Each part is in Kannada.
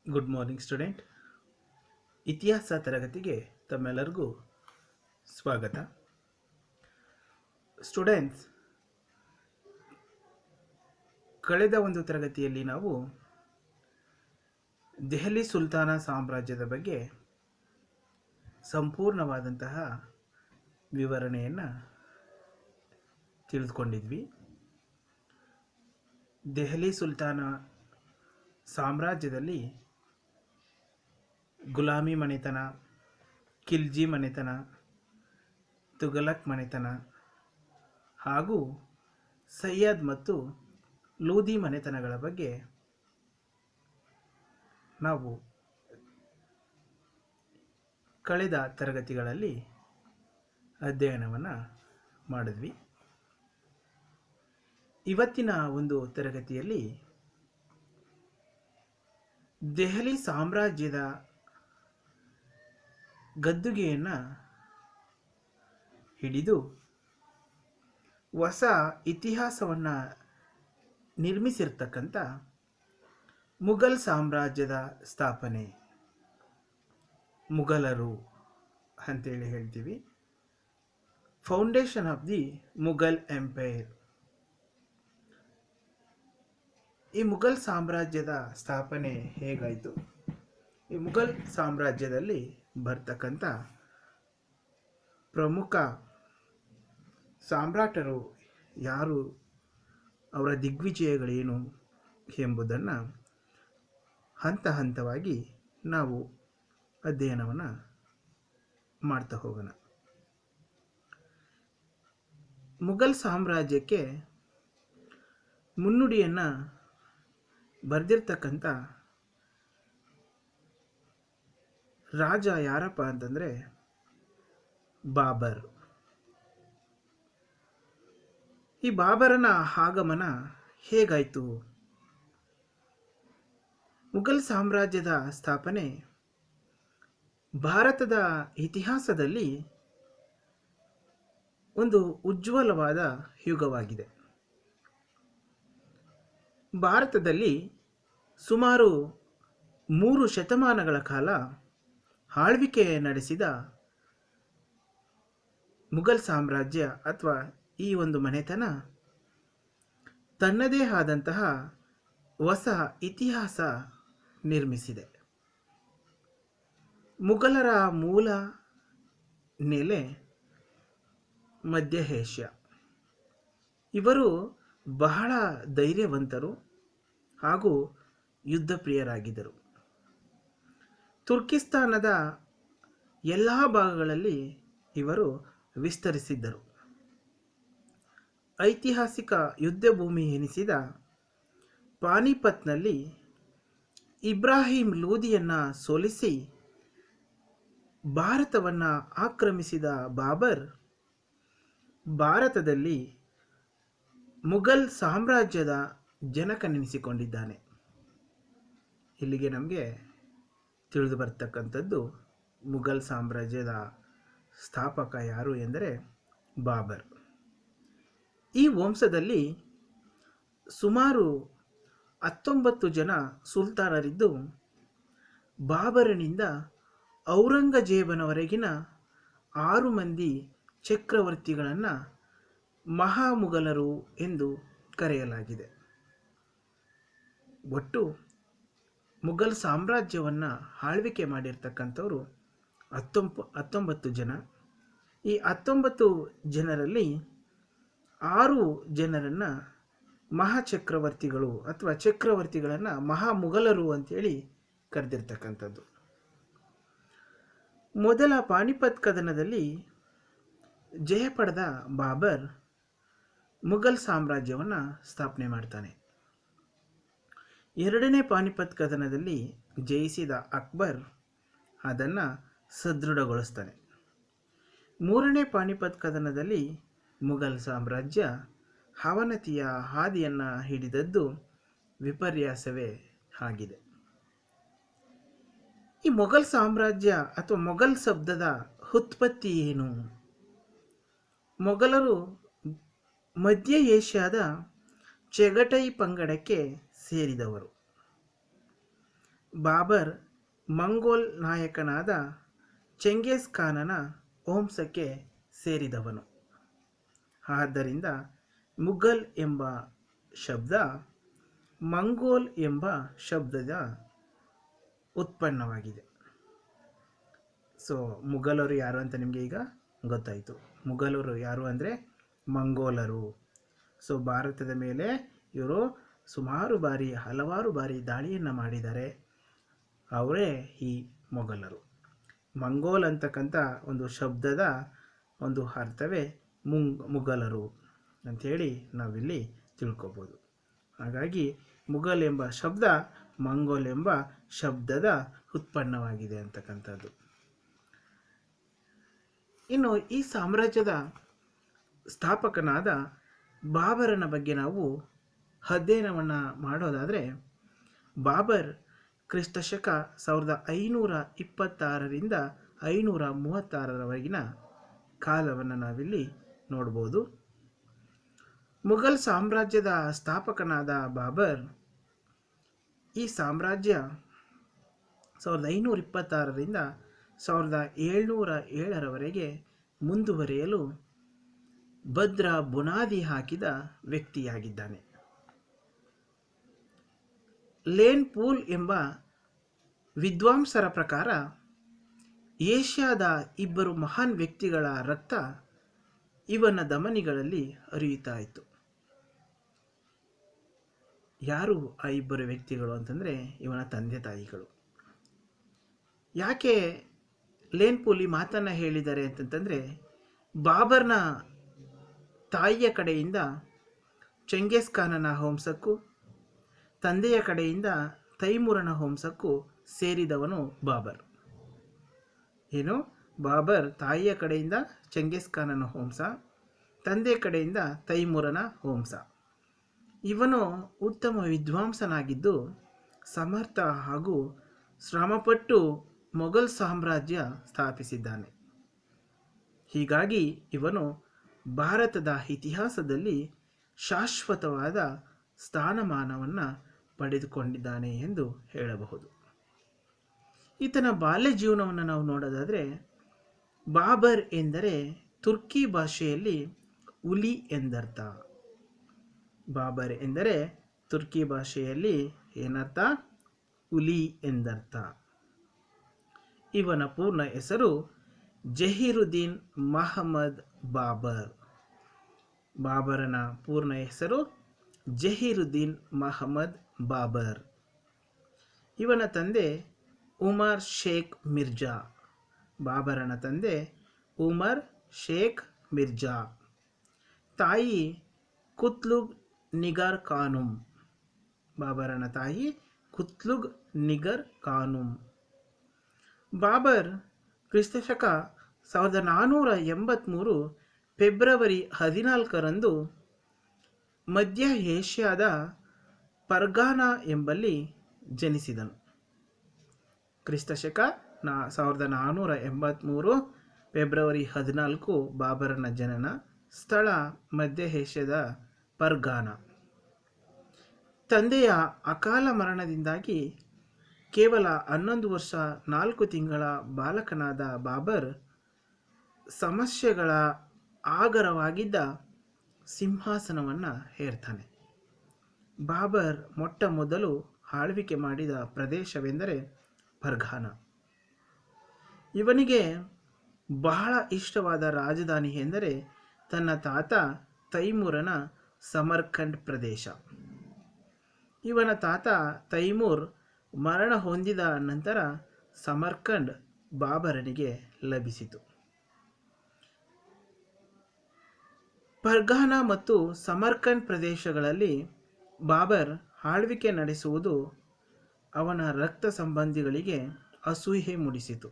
Good morning student. ಇತಿಹಾಸ ತರಗತಿಗೆ ತಮ್ಮೆಲ್ಲರಿಗೂ ಸ್ವಾಗತ. ಸ್ಟೂಡೆಂಟ್ಸ್, ಕಳೆದ ಒಂದು ತರಗತಿಯಲ್ಲಿ ನಾವು ದೆಹಲಿ ಸುಲ್ತಾನ ಸಾಮ್ರಾಜ್ಯದ ಬಗ್ಗೆ ಸಂಪೂರ್ಣವಾದಂತಹ ವಿವರಣೆಯನ್ನು ತಿಳಿದುಕೊಂಡಿದ್ವಿ. ದೆಹಲಿ ಸುಲ್ತಾನ ಸಾಮ್ರಾಜ್ಯದಲ್ಲಿ ಗುಲಾಮಿ ಮನೆತನ, ಖಿಲ್ಜಿ ಮನೆತನ, ತುಘಲಕ್ ಮನೆತನ ಹಾಗೂ ಸಯ್ಯದ್ ಮತ್ತು ಲೂದಿ ಮನೆತನಗಳ ಬಗ್ಗೆ ನಾವು ಕಳೆದ ತರಗತಿಗಳಲ್ಲಿ ಅಧ್ಯಯನವನ್ನು ಮಾಡಿದ್ವಿ. ಇವತ್ತಿನ ಒಂದು ತರಗತಿಯಲ್ಲಿ ದೆಹಲಿ ಸಾಮ್ರಾಜ್ಯದ ಗದ್ದುಗೆಯನ್ನು ಹಿಡಿದು ಹೊಸ ಇತಿಹಾಸವನ್ನು ನಿರ್ಮಿಸಿರ್ತಕ್ಕಂಥ ಮುಘಲ್ ಸಾಮ್ರಾಜ್ಯದ ಸ್ಥಾಪನೆ, ಮುಘಲರು ಅಂತೇಳಿ ಹೇಳ್ತೀವಿ. Foundation of the Mughal empire. ಈ ಮುಘಲ್ ಸಾಮ್ರಾಜ್ಯದ ಸ್ಥಾಪನೆ ಹೇಗಾಯಿತು? ಈ ಮುಘಲ್ ಸಾಮ್ರಾಜ್ಯದಲ್ಲಿ ಬರ್ತಕ್ಕಂಥ ಪ್ರಮುಖ ಸಾಮ್ರಾಟರು ಯಾರು, ಅವರ ದಿಗ್ವಿಜಯಗಳೇನು ಎಂಬುದನ್ನು ಹಂತ ಹಂತವಾಗಿ ನಾವು ಅಧ್ಯಯನವನ್ನು ಮಾಡ್ತಾ ಹೋಗೋಣ. ಮುಘಲ್ ಸಾಮ್ರಾಜ್ಯಕ್ಕೆ ಮುನ್ನುಡಿಯನ್ನು ಬರೆದಿರ್ತಕ್ಕಂಥ ರಾಜ ಯಾರಪ್ಪ ಅಂತಂದರೆ ಬಾಬರ್. ಈ ಬಾಬರನ ಆಗಮನ ಹೇಗಾಯಿತು? ಮುಘಲ್ ಸಾಮ್ರಾಜ್ಯದ ಸ್ಥಾಪನೆ ಭಾರತದ ಇತಿಹಾಸದಲ್ಲಿ ಒಂದು ಉಜ್ವಲವಾದ ಯುಗವಾಗಿದೆ. ಭಾರತದಲ್ಲಿ ಸುಮಾರು 3 ಶತಮಾನಗಳ ಕಾಲ ಆಳ್ವಿಕೆ ನಡೆಸಿದ ಮುಘಲ್ ಸಾಮ್ರಾಜ್ಯ ಅಥವಾ ಈ ಒಂದು ಮನೆತನ ತನ್ನದೇ ಆದಂತಹ ಹೊಸ ಇತಿಹಾಸ ನಿರ್ಮಿಸಿದೆ. ಮುಘಲರ ಮೂಲ ನೆಲೆ ಮಧ್ಯ ಏಷ್ಯಾ. ಇವರು ಬಹಳ ಧೈರ್ಯವಂತರು ಹಾಗೂ ಯುದ್ಧ ಪ್ರಿಯರಾಗಿದ್ದರು. ತುರ್ಕಿಸ್ತಾನದ ಎಲ್ಲ ಭಾಗಗಳಲ್ಲಿ ಇವರು ವಿಸ್ತರಿಸಿದ್ದರು. ಐತಿಹಾಸಿಕ ಯುದ್ಧ ಭೂಮಿ ಎನಿಸಿದ ಪಾನಿಪತ್ನಲ್ಲಿ ಇಬ್ರಾಹಿಂ ಲೂದಿಯನ್ನು ಸೋಲಿಸಿ ಭಾರತವನ್ನು ಆಕ್ರಮಿಸಿದ ಬಾಬರ್ ಭಾರತದಲ್ಲಿ ಮುಘಲ್ ಸಾಮ್ರಾಜ್ಯದ ಜನಕನೆನಿಸಿಕೊಂಡಿದ್ದಾನೆ. ಇಲ್ಲಿಗೆ ನಮಗೆ ತಿಳಿದು ಬರ್ತಕ್ಕಂಥದ್ದು ಮುಘಲ್ ಸಾಮ್ರಾಜ್ಯದ ಸ್ಥಾಪಕ ಯಾರು ಎಂದರೆ ಬಾಬರ್. ಈ ವಂಶದಲ್ಲಿ ಸುಮಾರು 19 ಜನ ಸುಲ್ತಾನರಿದ್ದು ಬಾಬರನಿಂದ ಔರಂಗಜೇಬನವರೆಗಿನ 6 ಮಂದಿ ಚಕ್ರವರ್ತಿಗಳನ್ನು ಮಹಾಮುಘಲರು ಎಂದು ಕರೆಯಲಾಗಿದೆ. ಒಟ್ಟು ಮುಘಲ್ ಸಾಮ್ರಾಜ್ಯವನ್ನು ಆಳ್ವಿಕೆ ಮಾಡಿರ್ತಕ್ಕಂಥವರು 19 ಜನ. ಈ 19 ಜನರಲ್ಲಿ 6 ಜನರನ್ನು ಮಹಾಚಕ್ರವರ್ತಿಗಳು ಅಥವಾ ಚಕ್ರವರ್ತಿಗಳನ್ನು ಮಹಾಮುಘಲರು ಅಂತೇಳಿ ಕರೆದಿರ್ತಕ್ಕಂಥದ್ದು. ಮೊದಲ ಪಾನಿಪತ್ ಕದನದಲ್ಲಿ ಜಯ ಪಡೆದ ಬಾಬರ್ ಮುಘಲ್ ಸಾಮ್ರಾಜ್ಯವನ್ನು ಸ್ಥಾಪನೆ ಮಾಡ್ತಾನೆ. ಎರಡನೇ ಪಾನಿಪತ್ ಕದನದಲ್ಲಿ ಜಯಿಸಿದ ಅಕ್ಬರ್ ಅದನ್ನು ಸದೃಢಗೊಳಿಸ್ತಾನೆ. ಮೂರನೇ ಪಾನಿಪತ್ ಕದನದಲ್ಲಿ ಮುಘಲ್ ಸಾಮ್ರಾಜ್ಯ ಅವನತಿಯ ಹಾದಿಯನ್ನು ಹಿಡಿದದ್ದು ವಿಪರ್ಯಾಸವೇ ಆಗಿದೆ. ಈ ಮೊಘಲ್ ಸಾಮ್ರಾಜ್ಯ ಅಥವಾ ಮೊಘಲ್ ಶಬ್ದದ ಉತ್ಪತ್ತಿ ಏನು? ಮೊಘಲರು ಮಧ್ಯ ಏಷ್ಯಾದ ಚೆಗಟೈ ಪಂಗಡಕ್ಕೆ ಸೇರಿದವರು. ಬಾಬರ್ ಮಂಗೋಲ್ ನಾಯಕನಾದ ಚೆಂಗೀಸ್ ಖಾನನ ವಂಶಕ್ಕೆ ಸೇರಿದವನು. ಆದ್ದರಿಂದ ಮುಘಲ್ ಎಂಬ ಶಬ್ದ ಮಂಗೋಲ್ ಎಂಬ ಶಬ್ದದ ಉತ್ಪನ್ನವಾಗಿದೆ. ಸೊ ಮುಘಲರು ಯಾರು ಅಂತ ನಿಮಗೆ ಈಗ ಗೊತ್ತಾಯಿತು. ಮುಘಲರು ಯಾರು ಅಂದರೆ ಮಂಗೋಲರು. ಸೊ ಭಾರತದ ಮೇಲೆ ಇವರು ಹಲವಾರು ಬಾರಿ ದಾಳಿಯನ್ನು ಮಾಡಿದ್ದಾರೆ. ಅವರೇ ಈ ಮೊಘಲರು. ಮಂಗೋಲ್ ಅಂತಕ್ಕಂಥ ಒಂದು ಶಬ್ದದ ಒಂದು ಅರ್ಥವೇ ಮುಘಲರು ಅಂಥೇಳಿ ನಾವಿಲ್ಲಿ ತಿಳ್ಕೊಬೋದು. ಹಾಗಾಗಿ ಮುಘಲ್ ಎಂಬ ಶಬ್ದ ಮಂಗೋಲ್ ಎಂಬ ಶಬ್ದದ ಉತ್ಪನ್ನವಾಗಿದೆ ಅಂತಕ್ಕಂಥದ್ದು. ಇನ್ನು ಈ ಸಾಮ್ರಾಜ್ಯದ ಸ್ಥಾಪಕನಾದ ಬಾಬರನ ಬಗ್ಗೆ ನಾವು ಅಧ್ಯಯನವನ್ನು ಮಾಡೋದಾದರೆ, ಬಾಬರ್ ಕ್ರಿಸ್ತಶಕ 1526ರಿಂದ 536ರವರೆಗಿನ ಕಾಲವನ್ನು ನಾವಿಲ್ಲಿ ನೋಡ್ಬೋದು. ಮುಘಲ್ ಸಾಮ್ರಾಜ್ಯದ ಸ್ಥಾಪಕನಾದ ಬಾಬರ್ ಈ ಸಾಮ್ರಾಜ್ಯ 1526ರಿಂದ 1707ರವರೆಗೆ ಮುಂದುವರಿಯಲು ಭದ್ರ ಬುನಾದಿ ಹಾಕಿದ ವ್ಯಕ್ತಿಯಾಗಿದ್ದಾನೆ. ಲೇನ್ ಪೂಲ್ ಎಂಬ ವಿದ್ವಾಂಸರ ಪ್ರಕಾರ ಏಷ್ಯಾದ ಇಬ್ಬರು ಮಹಾನ್ ವ್ಯಕ್ತಿಗಳ ರಕ್ತ ಇವನ ಧಮನಿಗಳಲ್ಲಿ ಹರಿಯುತ್ತಾ ಇತ್ತು. ಯಾರು ಆ ಇಬ್ಬರು ವ್ಯಕ್ತಿಗಳು ಅಂತಂದರೆ ಇವನ ತಂದೆ ತಾಯಿಗಳು. ಯಾಕೆ ಲೇನ್ ಪೂಲ್ ಈ ಮಾತನ್ನು ಹೇಳಿದ್ದಾರೆ ಅಂತಂತಂದರೆ, ಬಾಬರ್ನ ತಾಯಿಯ ಕಡೆಯಿಂದ ಚೆಂಗೀಸ್ ಖಾನನ ವಂಶಕ್ಕೂ ತಂದೆಯ ಕಡೆಯಿಂದ ತೈಮೂರನ ವಂಶಕ್ಕೂ ಸೇರಿದವನು ಬಾಬರ್. ಬಾಬರ್ ತಾಯಿಯ ಕಡೆಯಿಂದ ಚೆಂಗೀಸ್ ಖಾನನ ವಂಶ, ತಂದೆಯ ಕಡೆಯಿಂದ ತೈಮೂರನ ವಂಶ. ಇವನು ಉತ್ತಮ ವಿದ್ವಾಂಸನಾಗಿದ್ದು ಸಮರ್ಥ ಹಾಗೂ ಶ್ರಮಪಟ್ಟು ಮೊಘಲ್ ಸಾಮ್ರಾಜ್ಯ ಸ್ಥಾಪಿಸಿದ್ದಾನೆ. ಹೀಗಾಗಿ ಇವನು ಭಾರತದ ಇತಿಹಾಸದಲ್ಲಿ ಶಾಶ್ವತವಾದ ಸ್ಥಾನಮಾನವನ್ನು ಪಡೆದುಕೊಂಡಿದ್ದಾನೆ ಎಂದು ಹೇಳಬಹುದು. ಈತನ ಬಾಲ್ಯ ಜೀವನವನ್ನು ನಾವು ನೋಡೋದಾದರೆ, ಬಾಬರ್ ಎಂದರೆ ತುರ್ಕಿ ಭಾಷೆಯಲ್ಲಿ ಹುಲಿ ಎಂದರ್ಥ. ಬಾಬರ್ ಎಂದರೆ ತುರ್ಕಿ ಭಾಷೆಯಲ್ಲಿ ಏನರ್ಥ? ಹುಲಿ ಎಂದರ್ಥ. ಇವನ ಪೂರ್ಣ ಹೆಸರು ಜಹೀರುದ್ದೀನ್ ಮಹಮ್ಮದ್ ಬಾಬರ್. ಬಾಬರನ ಪೂರ್ಣ ಹೆಸರು ಜಹೀರುದ್ದೀನ್ ಮಹಮ್ಮದ್ ಬಾಬರ್. ಇವನ ತಂದೆ ಉಮರ್ ಶೇಖ್ ಮಿರ್ಜಾ. ಬಾಬರನ ತಂದೆ ಉಮರ್ ಶೇಖ್ ಮಿರ್ಜಾ. ತಾಯಿ ಕುತ್ಲುಗ್ ನಿಗರ್ ಖಾನುಮ್. ಬಾಬರನ ತಾಯಿ ಕುತ್ಲುಗ್ ನಿಗರ್ ಖಾನುಮ್. ಬಾಬರ್ ಕ್ರಿಸ್ತಶಕ 1483 ಫೆಬ್ರವರಿ 14ರಂದು ಮಧ್ಯ ಏಷ್ಯಾದ ಪರ್ಗಾನಾ ಎಂಬಲ್ಲಿ ಜನಿಸಿದನು. ಕ್ರಿಸ್ತಶಕ 1483 ಫೆಬ್ರವರಿ 14 ಬಾಬರನ ಜನನ. ಸ್ಥಳ ಮಧ್ಯ ಏಷ್ಯಾದ ಪರ್ಗಾನಾ. ತಂದೆಯ ಅಕಾಲ ಮರಣದಿಂದಾಗಿ ಕೇವಲ 11 ವರ್ಷ 4 ತಿಂಗಳ ಬಾಲಕನಾದ ಬಾಬರ್ ಸಮಸ್ಯೆಗಳ ಆಗರವಾಗಿದ್ದ ಸಿಂಹಾಸನವನ್ನು ಏರ್ತಾನೆ. ಬಾಬರ್ ಮೊಟ್ಟ ಮೊದಲು ಆಳ್ವಿಕೆ ಮಾಡಿದ ಪ್ರದೇಶವೆಂದರೆ ಪರ್ಗಾನಾ. ಇವನಿಗೆ ಬಹಳ ಇಷ್ಟವಾದ ರಾಜಧಾನಿ ಎಂದರೆ ತನ್ನ ತಾತ ತೈಮೂರನ ಸಮರ್ಕಂಡ್ ಪ್ರದೇಶ. ಇವನ ತಾತ ತೈಮೂರ್ ಮರಣ ಹೊಂದಿದ ನಂತರ ಸಮರ್ಕಂಡ್ ಬಾಬರನಿಗೆ ಲಭಿಸಿತು. ಪರ್ಗಾನಾ ಮತ್ತು ಸಮರ್ಕಂಡ್ ಪ್ರದೇಶಗಳಲ್ಲಿ ಬಾಬರ್ ಆಳ್ವಿಕೆ ನಡೆಸುವುದು ಅವನ ರಕ್ತ ಸಂಬಂಧಿಗಳಿಗೆ ಅಸೂಯೆ ಮೂಡಿಸಿತು.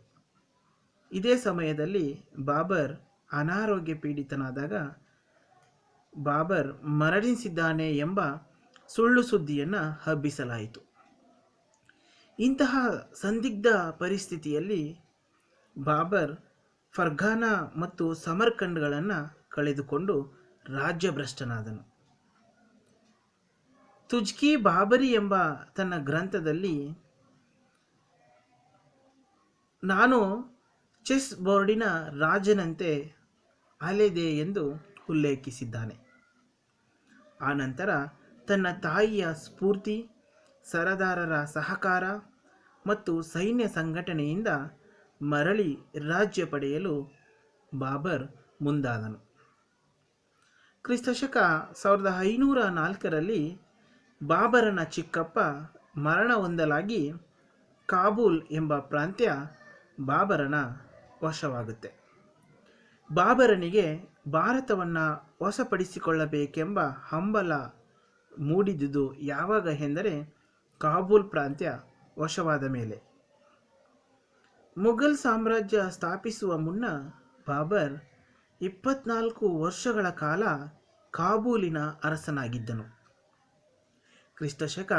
ಇದೇ ಸಮಯದಲ್ಲಿ ಬಾಬರ್ ಅನಾರೋಗ್ಯ ಪೀಡಿತನಾದಾಗ ಬಾಬರ್ ಮರಣಿಸಿದ್ದಾನೆ ಎಂಬ ಸುಳ್ಳು ಸುದ್ದಿಯನ್ನು ಹಬ್ಬಿಸಲಾಯಿತು. ಇಂತಹ ಸಂದಿಗ್ಧ ಪರಿಸ್ಥಿತಿಯಲ್ಲಿ ಬಾಬರ್ ಫರ್ಗಾನಾ ಮತ್ತು ಸಮರ್ಕಂಡ್ಗಳನ್ನು ಕಳೆದುಕೊಂಡು ರಾಜ್ಯಭ್ರಷ್ಟನಾದನು. ತುಜ್ಕಿ ಬಾಬರಿ ಎಂಬ ತನ್ನ ಗ್ರಂಥದಲ್ಲಿ ನಾನು ಚೆಸ್ ಬೋರ್ಡಿನ ರಾಜನಂತೆ ಅಲೆದೆ ಎಂದು ಉಲ್ಲೇಖಿಸಿದ್ದಾನೆ. ಆನಂತರ ತನ್ನ ತಾಯಿಯ ಸ್ಫೂರ್ತಿ, ಸರದಾರರ ಸಹಕಾರ ಮತ್ತು ಸೈನ್ಯ ಸಂಘಟನೆಯಿಂದ ಮರಳಿ ರಾಜ್ಯ ಪಡೆಯಲು ಬಾಬರ್ ಮುಂದಾದನು. ಕ್ರಿಸ್ತಶಕ 1504ರಲ್ಲಿ ಬಾಬರನ ಚಿಕ್ಕಪ್ಪ ಮರಣ ಹೊಂದಲಾಗಿ ಕಾಬೂಲ್ ಎಂಬ ಪ್ರಾಂತ್ಯ ಬಾಬರನ ವಶವಾಗುತ್ತೆ. ಬಾಬರನಿಗೆ ಭಾರತವನ್ನು ವಶಪಡಿಸಿಕೊಳ್ಳಬೇಕೆಂಬ ಹಂಬಲ ಮೂಡಿದುದು ಯಾವಾಗ ಎಂದರೆ ಕಾಬೂಲ್ ಪ್ರಾಂತ್ಯ ವಶವಾದ ಮೇಲೆ. ಮುಘಲ್ ಸಾಮ್ರಾಜ್ಯ ಸ್ಥಾಪಿಸುವ ಮುನ್ನ ಬಾಬರ್ 24 ವರ್ಷಗಳ ಕಾಲ ಕಾಬೂಲಿನ ಅರಸನಾಗಿದ್ದನು. ಕ್ರಿಸ್ತಶಕ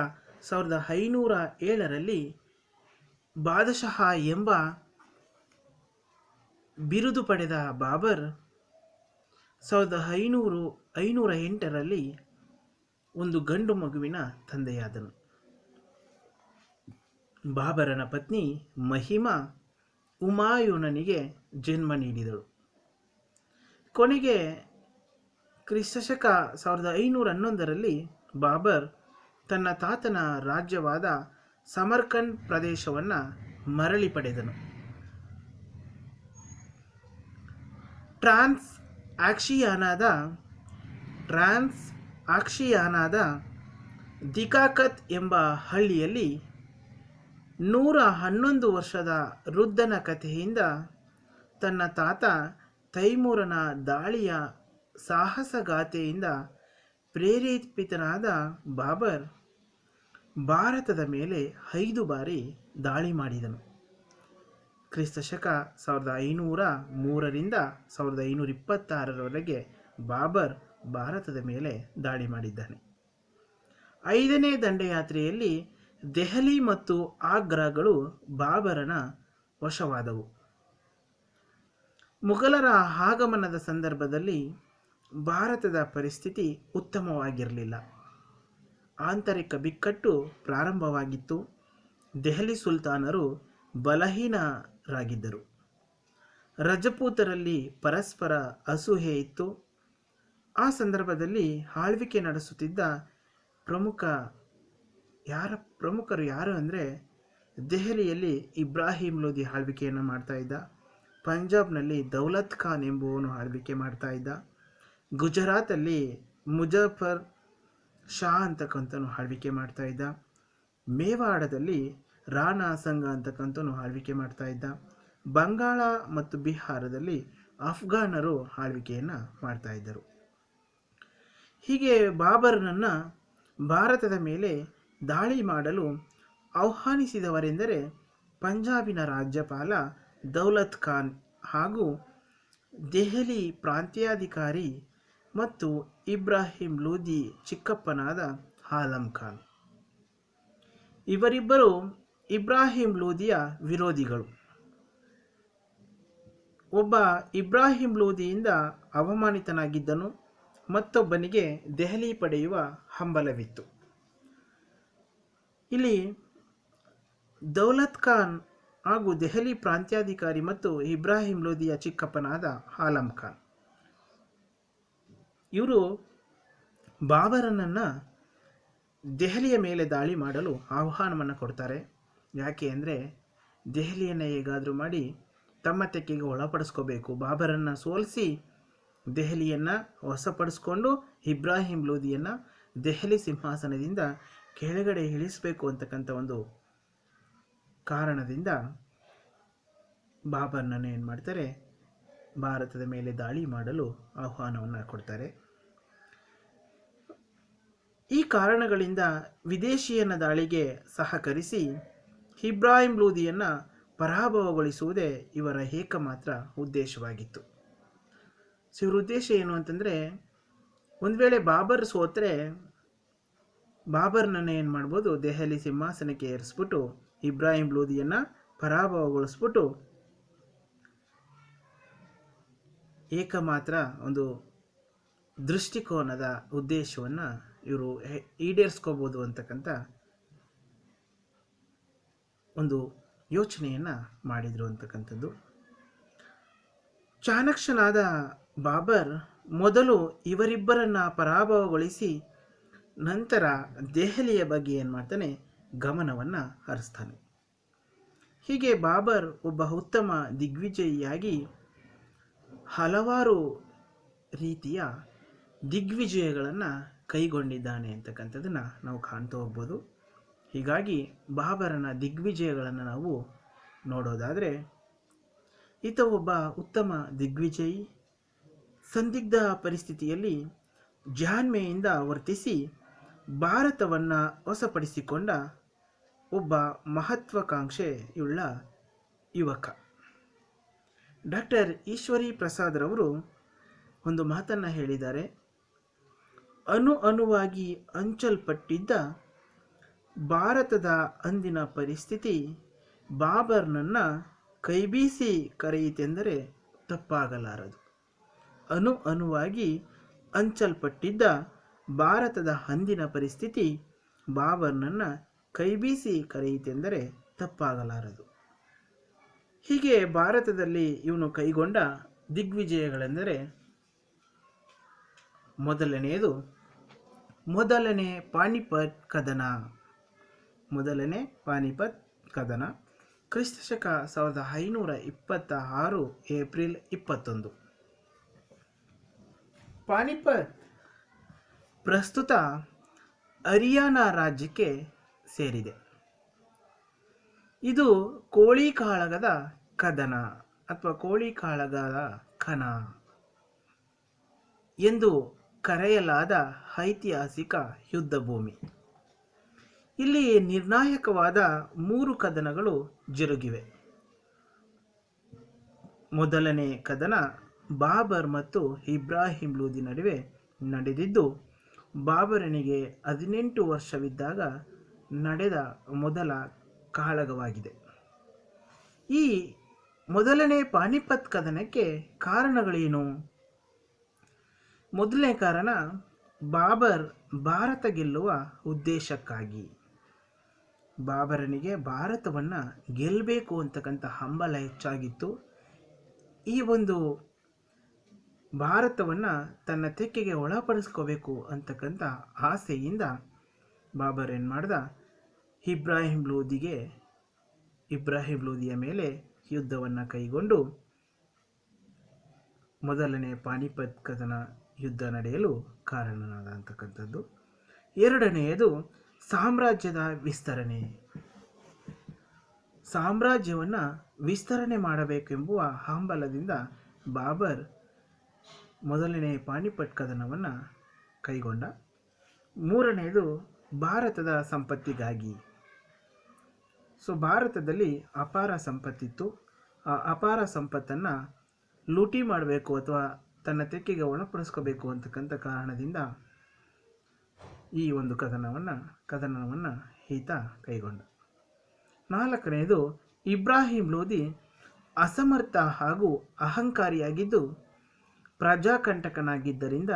1507ರಲ್ಲಿ ಬಾದಶಾಹ ಎಂಬ ಬಿರುದು ಪಡೆದ ಬಾಬರ್ 1508ರಲ್ಲಿ ಒಂದು ಗಂಡು ಮಗುವಿನ ತಂದೆಯಾದನು. ಬಾಬರನ ಪತ್ನಿ ಮಹಿಮಾ ಹುಮಾಯೂನನಿಗೆ ಜನ್ಮ ನೀಡಿದಳು. ಕೊನೆಗೆ ಕ್ರಿಸ್ತಶಕ 1511ರಲ್ಲಿ ಬಾಬರ್ ತನ್ನ ತಾತನ ರಾಜ್ಯವಾದ ಸಮರ್ಕಂಡ್ ಪ್ರದೇಶವನ್ನು ಮರಳಿ ಪಡೆದನು. ಟ್ರಾನ್ಸ್ ಆಕ್ಸಿಯಾನಾದ ದಿಕಾಕತ್ ಎಂಬ ಹಳ್ಳಿಯಲ್ಲಿ 111 ವರ್ಷದ ವೃದ್ಧನ ಕಥೆಯಿಂದ ತನ್ನ ತಾತ ತೈಮೂರನ ದಾಳಿಯ ಸಾಹಸಗಾಥೆಯಿಂದ ಪ್ರೇರೇಪಿತನಾದ ಬಾಬರ್ ಭಾರತದ ಮೇಲೆ 5 ಬಾರಿ ದಾಳಿ ಮಾಡಿದನು. ಕ್ರಿಸ್ತಶಕ 1503ರಿಂದ 1526ರವರೆಗೆ ಬಾಬರ್ ಭಾರತದ ಮೇಲೆ ದಾಳಿ ಮಾಡಿದ್ದಾನೆ. 5ನೇ ದಂಡಯಾತ್ರೆಯಲ್ಲಿ ದೆಹಲಿ ಮತ್ತು ಆಗ್ರಾಗಳು ಬಾಬರನ ವಶವಾದವು. ಮುಘಲರ ಆಗಮನದ ಸಂದರ್ಭದಲ್ಲಿ ಭಾರತದ ಪರಿಸ್ಥಿತಿ ಉತ್ತಮವಾಗಿರಲಿಲ್ಲ. ಆಂತರಿಕ ಬಿಕ್ಕಟ್ಟು ಪ್ರಾರಂಭವಾಗಿತ್ತು. ದೆಹಲಿ ಸುಲ್ತಾನರು ಬಲಹೀನರಾಗಿದ್ದರು. ರಜಪೂತರಲ್ಲಿ ಪರಸ್ಪರ ಅಸೂಹೆ ಇತ್ತು. ಆ ಸಂದರ್ಭದಲ್ಲಿ ಆಳ್ವಿಕೆ ನಡೆಸುತ್ತಿದ್ದ ಪ್ರಮುಖರು ಯಾರು ಅಂದರೆ ದೆಹಲಿಯಲ್ಲಿ ಇಬ್ರಾಹಿಂ ಲೋಧಿ ಆಳ್ವಿಕೆಯನ್ನು ಮಾಡ್ತಾ ಇದ್ದ. ಪಂಜಾಬ್ನಲ್ಲಿ ದೌಲತ್ ಖಾನ್ ಎಂಬುವನು ಆಳ್ವಿಕೆ ಮಾಡ್ತಾ ಇದ್ದ. ಗುಜರಾತಲ್ಲಿ ಮುಜಫರ್ ಶಾ ಅಂತಕ್ಕಂಥನು ಆಳ್ವಿಕೆ ಮಾಡ್ತಾ ಇದ್ದ. ಮೇವಾಡದಲ್ಲಿ ರಾಣಾ ಸಂಘ ಅಂತಕ್ಕಂಥನು ಆಳ್ವಿಕೆ ಮಾಡ್ತಾ ಇದ್ದ. ಬಂಗಾಳ ಮತ್ತು ಬಿಹಾರದಲ್ಲಿ ಅಫ್ಘಾನರು ಆಳ್ವಿಕೆಯನ್ನು ಮಾಡ್ತಾ ಇದ್ದರು. ಹೀಗೆ ಬಾಬರನನ್ನು ಭಾರತದ ಮೇಲೆ ದಾಳಿ ಮಾಡಲು ಆಹ್ವಾನಿಸಿದವರೆಂದರೆ ಪಂಜಾಬಿನ ರಾಜ್ಯಪಾಲ ದೌಲತ್ ಖಾನ್ ಹಾಗೂ ದೆಹಲಿ ಪ್ರಾಂತ್ಯಾಧಿಕಾರಿ ಮತ್ತು ಇಬ್ರಾಹಿಂ ಲೋಧಿ ಚಿಕ್ಕಪ್ಪನಾದ ಆಲಂ ಖಾನ್. ಇವರಿಬ್ಬರು ಇಬ್ರಾಹಿಂ ಲೋಧಿಯ ವಿರೋಧಿಗಳು. ಒಬ್ಬ ಇಬ್ರಾಹಿಂ ಲೋಧಿಯಿಂದ ಅವಮಾನಿತನಾಗಿದ್ದನು, ಮತ್ತೊಬ್ಬನಿಗೆ ದೆಹಲಿ ಪಡೆಯುವ ಹಂಬಲವಿತ್ತು. ಇಲ್ಲಿ ದೌಲತ್ ಖಾನ್ ಹಾಗೂ ದೆಹಲಿ ಪ್ರಾಂತ್ಯಾಧಿಕಾರಿ ಮತ್ತು ಇಬ್ರಾಹಿಂ ಲೋಧಿಯ ಚಿಕ್ಕಪ್ಪನಾದ ಆಲಂ ಖಾನ್ ಇವರು ಬಾಬರನನ್ನು ದೆಹಲಿಯ ಮೇಲೆ ದಾಳಿ ಮಾಡಲು ಆಹ್ವಾನವನ್ನು ಕೊಡ್ತಾರೆ. ಯಾಕೆ ಅಂದರೆ ದೆಹಲಿಯನ್ನು ಹೇಗಾದರೂ ಮಾಡಿ ತಮ್ಮ ತೆಕ್ಕೆಗೆ ಒಳಪಡಿಸ್ಕೋಬೇಕು, ಬಾಬರನ್ನು ಸೋಲಿಸಿ ದೆಹಲಿಯನ್ನು ವಶಪಡಿಸ್ಕೊಂಡು ಇಬ್ರಾಹಿಂ ಲೋಧಿಯನ್ನು ದೆಹಲಿ ಸಿಂಹಾಸನದಿಂದ ಕೆಳಗಡೆ ಇಳಿಸಬೇಕು ಅಂತಕ್ಕಂಥ ಒಂದು ಕಾರಣದಿಂದ ಬಾಬರ್ನನ್ನು ಏನು ಮಾಡ್ತಾರೆ, ಭಾರತದ ಮೇಲೆ ದಾಳಿ ಮಾಡಲು ಆಹ್ವಾನವನ್ನು ಕೊಡ್ತಾರೆ. ಈ ಕಾರಣಗಳಿಂದ ವಿದೇಶಿಯನ ದಾಳಿಗೆ ಸಹಕರಿಸಿ ಇಬ್ರಾಹಿಂ ಲೋಧಿಯನ್ನು ಪರಾಭವಗೊಳಿಸುವುದೇ ಇವರ ಏಕಮಾತ್ರ ಉದ್ದೇಶವಾಗಿತ್ತು. ಇವರ ಉದ್ದೇಶ ಏನು ಅಂತಂದರೆ, ಒಂದು ವೇಳೆ ಬಾಬರ್ ಸೋತ್ರೆ ಬಾಬರ್ನನ್ನು ಏನು ಮಾಡ್ಬೋದು, ದೆಹಲಿ ಸಿಂಹಾಸನಕ್ಕೆ ಏರಿಸ್ಬಿಟ್ಟು ಇಬ್ರಾಹಿಂ ಲೋಧಿಯನ್ನು ಪರಾಭವಗೊಳಿಸ್ಬಿಟ್ಟು ಏಕಮಾತ್ರ ಒಂದು ದೃಷ್ಟಿಕೋನದ ಉದ್ದೇಶವನ್ನು ಇವರು ಈಡೇರಿಸ್ಕೋಬೋದು ಅಂತಕ್ಕಂಥ ಒಂದು ಯೋಚನೆಯನ್ನು ಮಾಡಿದರು ಅಂತಕ್ಕಂಥದ್ದು. ಚಾಣಾಕ್ಷನಾದ ಬಾಬರ್ ಮೊದಲು ಇವರಿಬ್ಬರನ್ನು ಪರಾಭವಗೊಳಿಸಿ ನಂತರ ದೆಹಲಿಯ ಬಗ್ಗೆ ಏನು ಮಾಡ್ತಾನೆ, ಗಮನವನ್ನು ಹರಿಸ್ತಾನೆ. ಹೀಗೆ ಬಾಬರ್ ಒಬ್ಬ ಉತ್ತಮ ದಿಗ್ವಿಜಯಿಯಾಗಿ ಹಲವಾರು ರೀತಿಯ ದಿಗ್ವಿಜಯಗಳನ್ನು ಕೈಗೊಂಡಿದ್ದಾನೆ ಅಂತಕ್ಕಂಥದ್ದನ್ನು ನಾವು ಕಾಣ್ತಾ ಹೋಗ್ಬೋದು. ಹೀಗಾಗಿ ಬಾಬರನ ದಿಗ್ವಿಜಯಗಳನ್ನು ನಾವು ನೋಡೋದಾದರೆ, ಈತ ಒಬ್ಬ ಉತ್ತಮ ದಿಗ್ವಿಜಯಿ, ಸಂದಿಗ್ಧ ಪರಿಸ್ಥಿತಿಯಲ್ಲಿ ಜಾಣ್ಮೆಯಿಂದ ವರ್ತಿಸಿ ಭಾರತವನ್ನು ವಶಪಡಿಸಿಕೊಂಡ ಒಬ್ಬ ಮಹತ್ವಾಕಾಂಕ್ಷೆಯುಳ್ಳ ಯುವಕ. ಡಾಕ್ಟರ್ ಈಶ್ವರಿ ಪ್ರಸಾದ್ರವರು ಒಂದು ಮಾತನ್ನು ಹೇಳಿದ್ದಾರೆ. ಅಣುವಾಗಿ ಹಂಚಲ್ಪಟ್ಟಿದ್ದ ಭಾರತದ ಅಂದಿನ ಪರಿಸ್ಥಿತಿ ಬಾಬರ್ನನ್ನು ಕೈಬೀಸಿ ಕರೆಯಿತೆಂದರೆ ತಪ್ಪಾಗಲಾರದು. ಅಣುವಾಗಿ ಹಂಚಲ್ಪಟ್ಟಿದ್ದ ಭಾರತದ ಅಂದಿನ ಪರಿಸ್ಥಿತಿ ಬಾಬರ್ನನ್ನು ಕೈಬೀಸಿ ಕರೆಯಿತೆಂದರೆ ತಪ್ಪಾಗಲಾರದು. ಹೀಗೆ ಭಾರತದಲ್ಲಿ ಇವನು ಕೈಗೊಂಡ ದಿಗ್ವಿಜಯಗಳೆಂದರೆ, ಮೊದಲನೇ ಪಾಣಿಪತ್ ಕದನ ಕ್ರಿಸ್ತಶಕ 1526 ಏಪ್ರಿಲ್ 21. ಪಾಣಿಪತ್ ಪ್ರಸ್ತುತ ಹರಿಯಾಣ ರಾಜ್ಯಕ್ಕೆ ಸೇರಿದೆ. ಇದು ಕೋಳಿಕಾಳಗದ ಕದನ ಅಥವಾ ಕೋಳಿಕಾಳಗದ ಕಣ ಎಂದು ಕರೆಯಲಾದ ಐತಿಹಾಸಿಕ ಯುದ್ಧ ಭೂಮಿ. ಇಲ್ಲಿ ನಿರ್ಣಾಯಕವಾದ 3 ಕದನಗಳು ಜರುಗಿವೆ. ಮೊದಲನೇ ಕದನ ಬಾಬರ್ ಮತ್ತು ಇಬ್ರಾಹಿಂ ಲೋದಿ ನಡುವೆ ನಡೆದಿದ್ದು, ಬಾಬರನಿಗೆ 18 ವರ್ಷವಿದ್ದಾಗ ನಡೆದ ಮೊದಲ ಕಾಳಗವಾಗಿದೆ. ಈ ಮೊದಲನೇ ಪಾಣಿಪತ್ ಕದನಕ್ಕೆ ಕಾರಣಗಳೇನು? ಮೊದಲನೇ ಕಾರಣ, ಬಾಬರ್ ಭಾರತ ಗೆಲ್ಲುವ ಉದ್ದೇಶಕ್ಕಾಗಿ. ಬಾಬರನಿಗೆ ಭಾರತವನ್ನು ಗೆಲ್ಲಬೇಕು ಅಂತಕ್ಕಂಥ ಹಂಬಲ ಹೆಚ್ಚಾಗಿತ್ತು. ಈ ಒಂದು ಭಾರತವನ್ನು ತನ್ನ ತೆಕ್ಕೆಗೆ ಒಳಪಡಿಸ್ಕೋಬೇಕು ಅಂತಕ್ಕಂಥ ಆಸೆಯಿಂದ ಬಾಬರ್ ಏನು ಮಾಡ್ದ, ಇಬ್ರಾಹಿಂ ಲೋದಿಯ ಮೇಲೆ ಯುದ್ಧವನ್ನು ಕೈಗೊಂಡು ಮೊದಲನೇ ಪಾಣಿಪತ್ ಕದನ ಯುದ್ಧ ನಡೆಯಲು ಕಾರಣನಾದ ಅಂತಕ್ಕಂಥದ್ದು. ಎರಡನೆಯದು ಸಾಮ್ರಾಜ್ಯದ ವಿಸ್ತರಣೆ. ಸಾಮ್ರಾಜ್ಯವನ್ನು ವಿಸ್ತರಣೆ ಮಾಡಬೇಕೆಂಬುವ ಹಂಬಲದಿಂದ ಬಾಬರ್ ಮೊದಲನೇ ಪಾಣಿಪಟ್ ಕದನವನ್ನು ಕೈಗೊಂಡ. ಮೂರನೆಯದು ಭಾರತದ ಸಂಪತ್ತಿಗಾಗಿ. ಭಾರತದಲ್ಲಿ ಅಪಾರ ಸಂಪತ್ತಿತ್ತು. ಆ ಅಪಾರ ಸಂಪತ್ತನ್ನು ಲೂಟಿ ಮಾಡಬೇಕು ಅಥವಾ ತನ್ನ ತೆಕ್ಕೆಗೆ ಒಳಪಡಿಸ್ಕೋಬೇಕು ಅಂತಕ್ಕಂಥ ಕಾರಣದಿಂದ ಈ ಒಂದು ಕದನವನ್ನು ಈತ ಕೈಗೊಂಡ. ನಾಲ್ಕನೆಯದು, ಇಬ್ರಾಹಿಂ ಲೋದಿ ಅಸಮರ್ಥ ಹಾಗೂ ಅಹಂಕಾರಿಯಾಗಿದ್ದು ಪ್ರಜಾಕಂಟಕನಾಗಿದ್ದರಿಂದ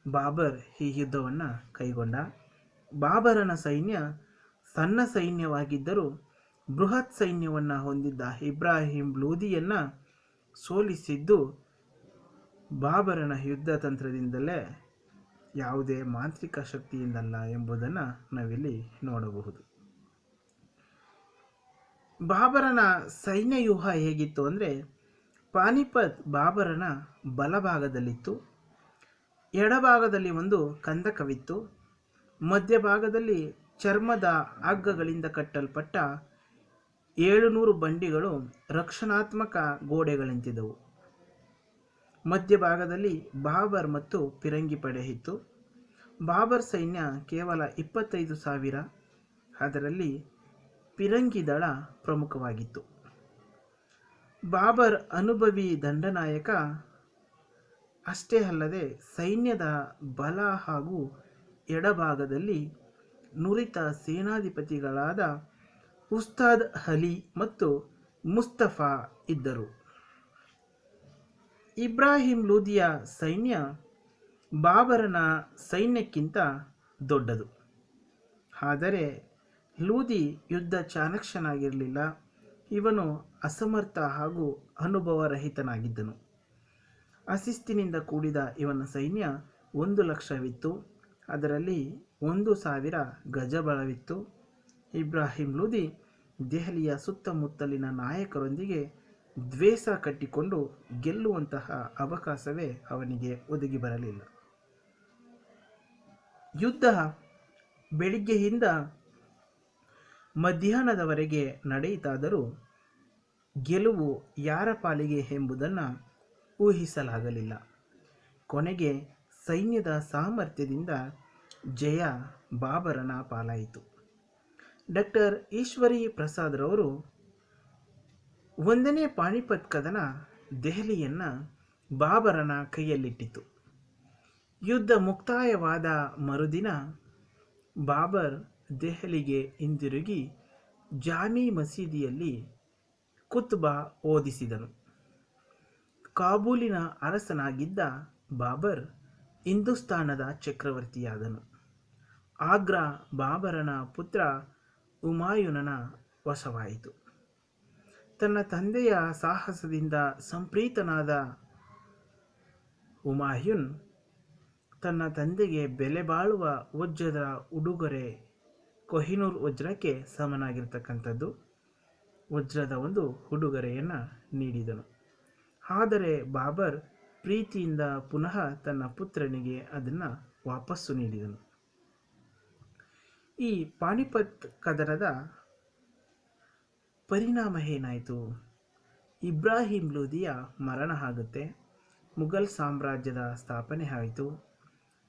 ಬಾಬರ್ ಈ ಯುದ್ಧವನ್ನು ಕೈಗೊಂಡ. ಬಾಬರನ ಸೈನ್ಯ ಸಣ್ಣ ಸೈನ್ಯವಾಗಿದ್ದರೂ ಬೃಹತ್ ಸೈನ್ಯವನ್ನು ಹೊಂದಿದ್ದ ಇಬ್ರಾಹಿಂ ಲೋದಿಯನ್ನು ಸೋಲಿಸಿದ್ದು ಬಾಬರನ ಯುದ್ಧ ತಂತ್ರದಿಂದಲೇ, ಯಾವುದೇ ಮಾಂತ್ರಿಕ ಶಕ್ತಿಯಿಂದಲ್ಲ ಎಂಬುದನ್ನು ನಾವಿಲ್ಲಿ ನೋಡಬಹುದು. ಬಾಬರನ ಸೈನ್ಯ ವ್ಯೂಹ ಹೇಗಿತ್ತು ಅಂದರೆ, ಪಾಣಿಪತ್ ಬಾಬರನ ಬಲಭಾಗದಲ್ಲಿತ್ತು. ಎಡಭಾಗದಲ್ಲಿ ಒಂದು ಕಂದಕವಿತ್ತು. ಮಧ್ಯಭಾಗದಲ್ಲಿ ಚರ್ಮದ ಹಗ್ಗಗಳಿಂದ ಕಟ್ಟಲ್ಪಟ್ಟ 700 ಬಂಡಿಗಳು ರಕ್ಷಣಾತ್ಮಕ ಗೋಡೆಗಳಂತಿದ್ದವು. ಮಧ್ಯಭಾಗದಲ್ಲಿ ಬಾಬರ್ ಮತ್ತು ಫಿರಂಗಿ ಪಡೆ ಇತ್ತು. ಬಾಬರ್ ಸೈನ್ಯ ಕೇವಲ 25,000, ಅದರಲ್ಲಿ ಫಿರಂಗಿ ದಳ ಪ್ರಮುಖವಾಗಿತ್ತು. ಬಾಬರ್ ಅನುಭವಿ ದಂಡನಾಯಕ ಅಷ್ಟೇ ಅಲ್ಲದೆ ಸೈನ್ಯದ ಬಲ ಹಾಗೂ ಎಡಭಾಗದಲ್ಲಿ ನುರಿತ ಸೇನಾಧಿಪತಿಗಳಾದ ಉಸ್ತಾದ್ ಅಲಿ ಮತ್ತು ಮುಸ್ತಫಾ ಇದ್ದರು. ಇಬ್ರಾಹಿಂ ಲೋದಿಯ ಸೈನ್ಯ ಬಾಬರನ ಸೈನ್ಯಕ್ಕಿಂತ ದೊಡ್ಡದು. ಆದರೆ ಲೂದಿ ಯುದ್ಧ ಚಾಣಕ್ಷನಾಗಿರಲಿಲ್ಲ. ಇವನು ಅಸಮರ್ಥ ಹಾಗೂ ಅನುಭವರಹಿತನಾಗಿದ್ದನು. ಅಶಿಸ್ತಿನಿಂದ ಕೂಡಿದ ಇವನ ಸೈನ್ಯ 1,00,000ವಿತ್ತು. ಅದರಲ್ಲಿ 1,000 ಗಜಬಲವಿತ್ತು. ಇಬ್ರಾಹಿಂ ಲೂದಿ ದೆಹಲಿಯ ಸುತ್ತಮುತ್ತಲಿನ ನಾಯಕರೊಂದಿಗೆ ದ್ವೇಷ ಕಟ್ಟಿಕೊಂಡು ಗೆಲ್ಲುವಂತಹ ಅವಕಾಶವೇ ಅವನಿಗೆ ಒದಗಿ ಬರಲಿಲ್ಲ. ಯುದ್ಧ ಬೆಳಿಗ್ಗೆಯಿಂದ ಮಧ್ಯಾಹ್ನದವರೆಗೆ ನಡೆಯಿತಾದರೂ ಗೆಲುವು ಯಾರ ಪಾಲಿಗೆ ಎಂಬುದನ್ನು ಊಹಿಸಲಾಗಲಿಲ್ಲ. ಕೊನೆಗೆ ಸೈನ್ಯದ ಸಾಮರ್ಥ್ಯದಿಂದ ಜಯ ಬಾಬರನ ಪಾಲಾಯಿತು. ಡಾಕ್ಟರ್ ಈಶ್ವರಿ ಪ್ರಸಾದ್ರವರು 1ನೇ ಪಾಣಿಪತ್ ಕದನ ದೆಹಲಿಯನ್ನು ಬಾಬರನ ಕೈಯಲ್ಲಿಟ್ಟಿತು. ಯುದ್ಧ ಮುಕ್ತಾಯವಾದ ಮರುದಿನ ಬಾಬರ್ ದೆಹಲಿಗೆ ಹಿಂದಿರುಗಿ ಜಾಮಿ ಮಸೀದಿಯಲ್ಲಿ ಕುತ್ಬಾ ಓದಿಸಿದನು. ಕಾಬೂಲಿನ ಅರಸನಾಗಿದ್ದ ಬಾಬರ್ ಹಿಂದೂಸ್ತಾನದ ಚಕ್ರವರ್ತಿಯಾದನು. ಆಗ್ರಾ ಬಾಬರನ ಪುತ್ರ ಹುಮಾಯೂನನ ವಶವಾಯಿತು. ತನ್ನ ತಂದೆಯ ಸಾಹಸದಿಂದ ಸಂಪ್ರೀತನಾದ ಹುಮಾಯೂನ್ ತನ್ನ ತಂದೆಗೆ ಬೆಲೆ ಬಾಳುವ ವಜ್ರದ ಉಡುಗೊರೆ ಕೊಹಿನೂರ್ ವಜ್ರಕ್ಕೆ ಸಮನಾಗಿರ್ತಕ್ಕಂಥದ್ದು ವಜ್ರದ ಒಂದು ಉಡುಗೊರೆಯನ್ನು ನೀಡಿದನು. ಆದರೆ ಬಾಬರ್ ಪ್ರೀತಿಯಿಂದ ಪುನಃ ತನ್ನ ಪುತ್ರನಿಗೆ ಅದನ್ನು ವಾಪಸ್ಸು ನೀಡಿದನು. ಈ ಪಾಣಿಪತ್ ಕದನದ ಪರಿಣಾಮ ಏನಾಯಿತು? ಇಬ್ರಾಹಿಂ ಲೂದಿಯ ಮರಣ ಆಗುತ್ತೆ. ಮುಘಲ್ ಸಾಮ್ರಾಜ್ಯದ ಸ್ಥಾಪನೆ ಆಯಿತು.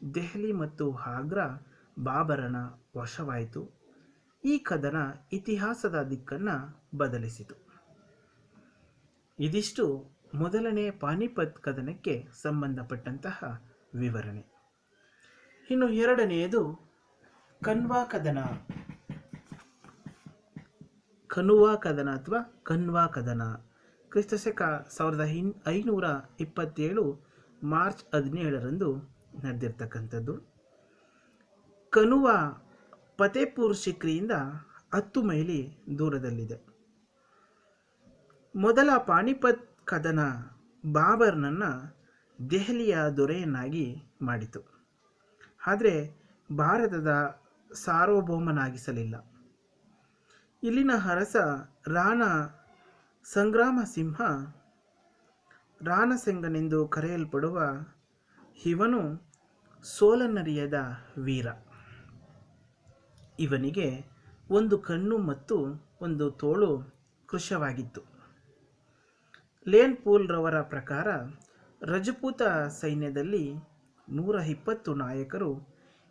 ದೆಹಲಿ ಮತ್ತು ಆಗ್ರಾ ಬಾಬರನ ವಶವಾಯಿತು. ಈ ಕದನ ಇತಿಹಾಸದ ದಿಕ್ಕನ್ನು ಬದಲಿಸಿತು. ಇದಿಷ್ಟು ಮೊದಲನೇ ಪಾಣಿಪತ್ ಕದನಕ್ಕೆ ಸಂಬಂಧಪಟ್ಟಂತಹ ವಿವರಣೆ. ಇನ್ನು ಎರಡನೆಯದು ಕನ್ವಾ ಕದನ. ಕನುವಾ ಕದನ ಅಥವಾ ಕನ್ವಾ ಕದನ ಕ್ರಿಸ್ತಶಕ 1527 ಮಾರ್ಚ್ 17ರಂದು ನಡೆದಿರ್ತಕ್ಕಂಥದ್ದು. ಕನುವಾ ಫತೇಪುರ್ ಸಿಕ್ರಿಯಿಂದ 10 ಮೈಲಿ ದೂರದಲ್ಲಿದೆ. ಮೊದಲ ಪಾಣಿಪತ್ ಕದನ ಬಾಬರ್ನನ್ನು ದೆಹಲಿಯ ದೊರೆಯನ್ನಾಗಿ ಮಾಡಿತು. ಆದರೆ ಭಾರತದ ಸಾರ್ವಭೌಮನಾಗಿಸಲಿಲ್ಲ. ಇಲ್ಲಿನ ಅರಸ ರಾಣಾ ಸಂಗ್ರಾಮ ಸಿಂಹ, ರಾಣಸಿಂಗನೆಂದು ಕರೆಯಲ್ಪಡುವ ಇವನು ಸೋಲನ್ನರಿಯದ ವೀರ. ಇವನಿಗೆ ಒಂದು ಕಣ್ಣು ಮತ್ತು ಒಂದು ತೋಳು ಕೃಶವಾಗಿತ್ತು. ಲೇನ್ ಪೂಲ್ರವರ ಪ್ರಕಾರ ರಜಪೂತ ಸೈನ್ಯದಲ್ಲಿ 120 ನಾಯಕರು,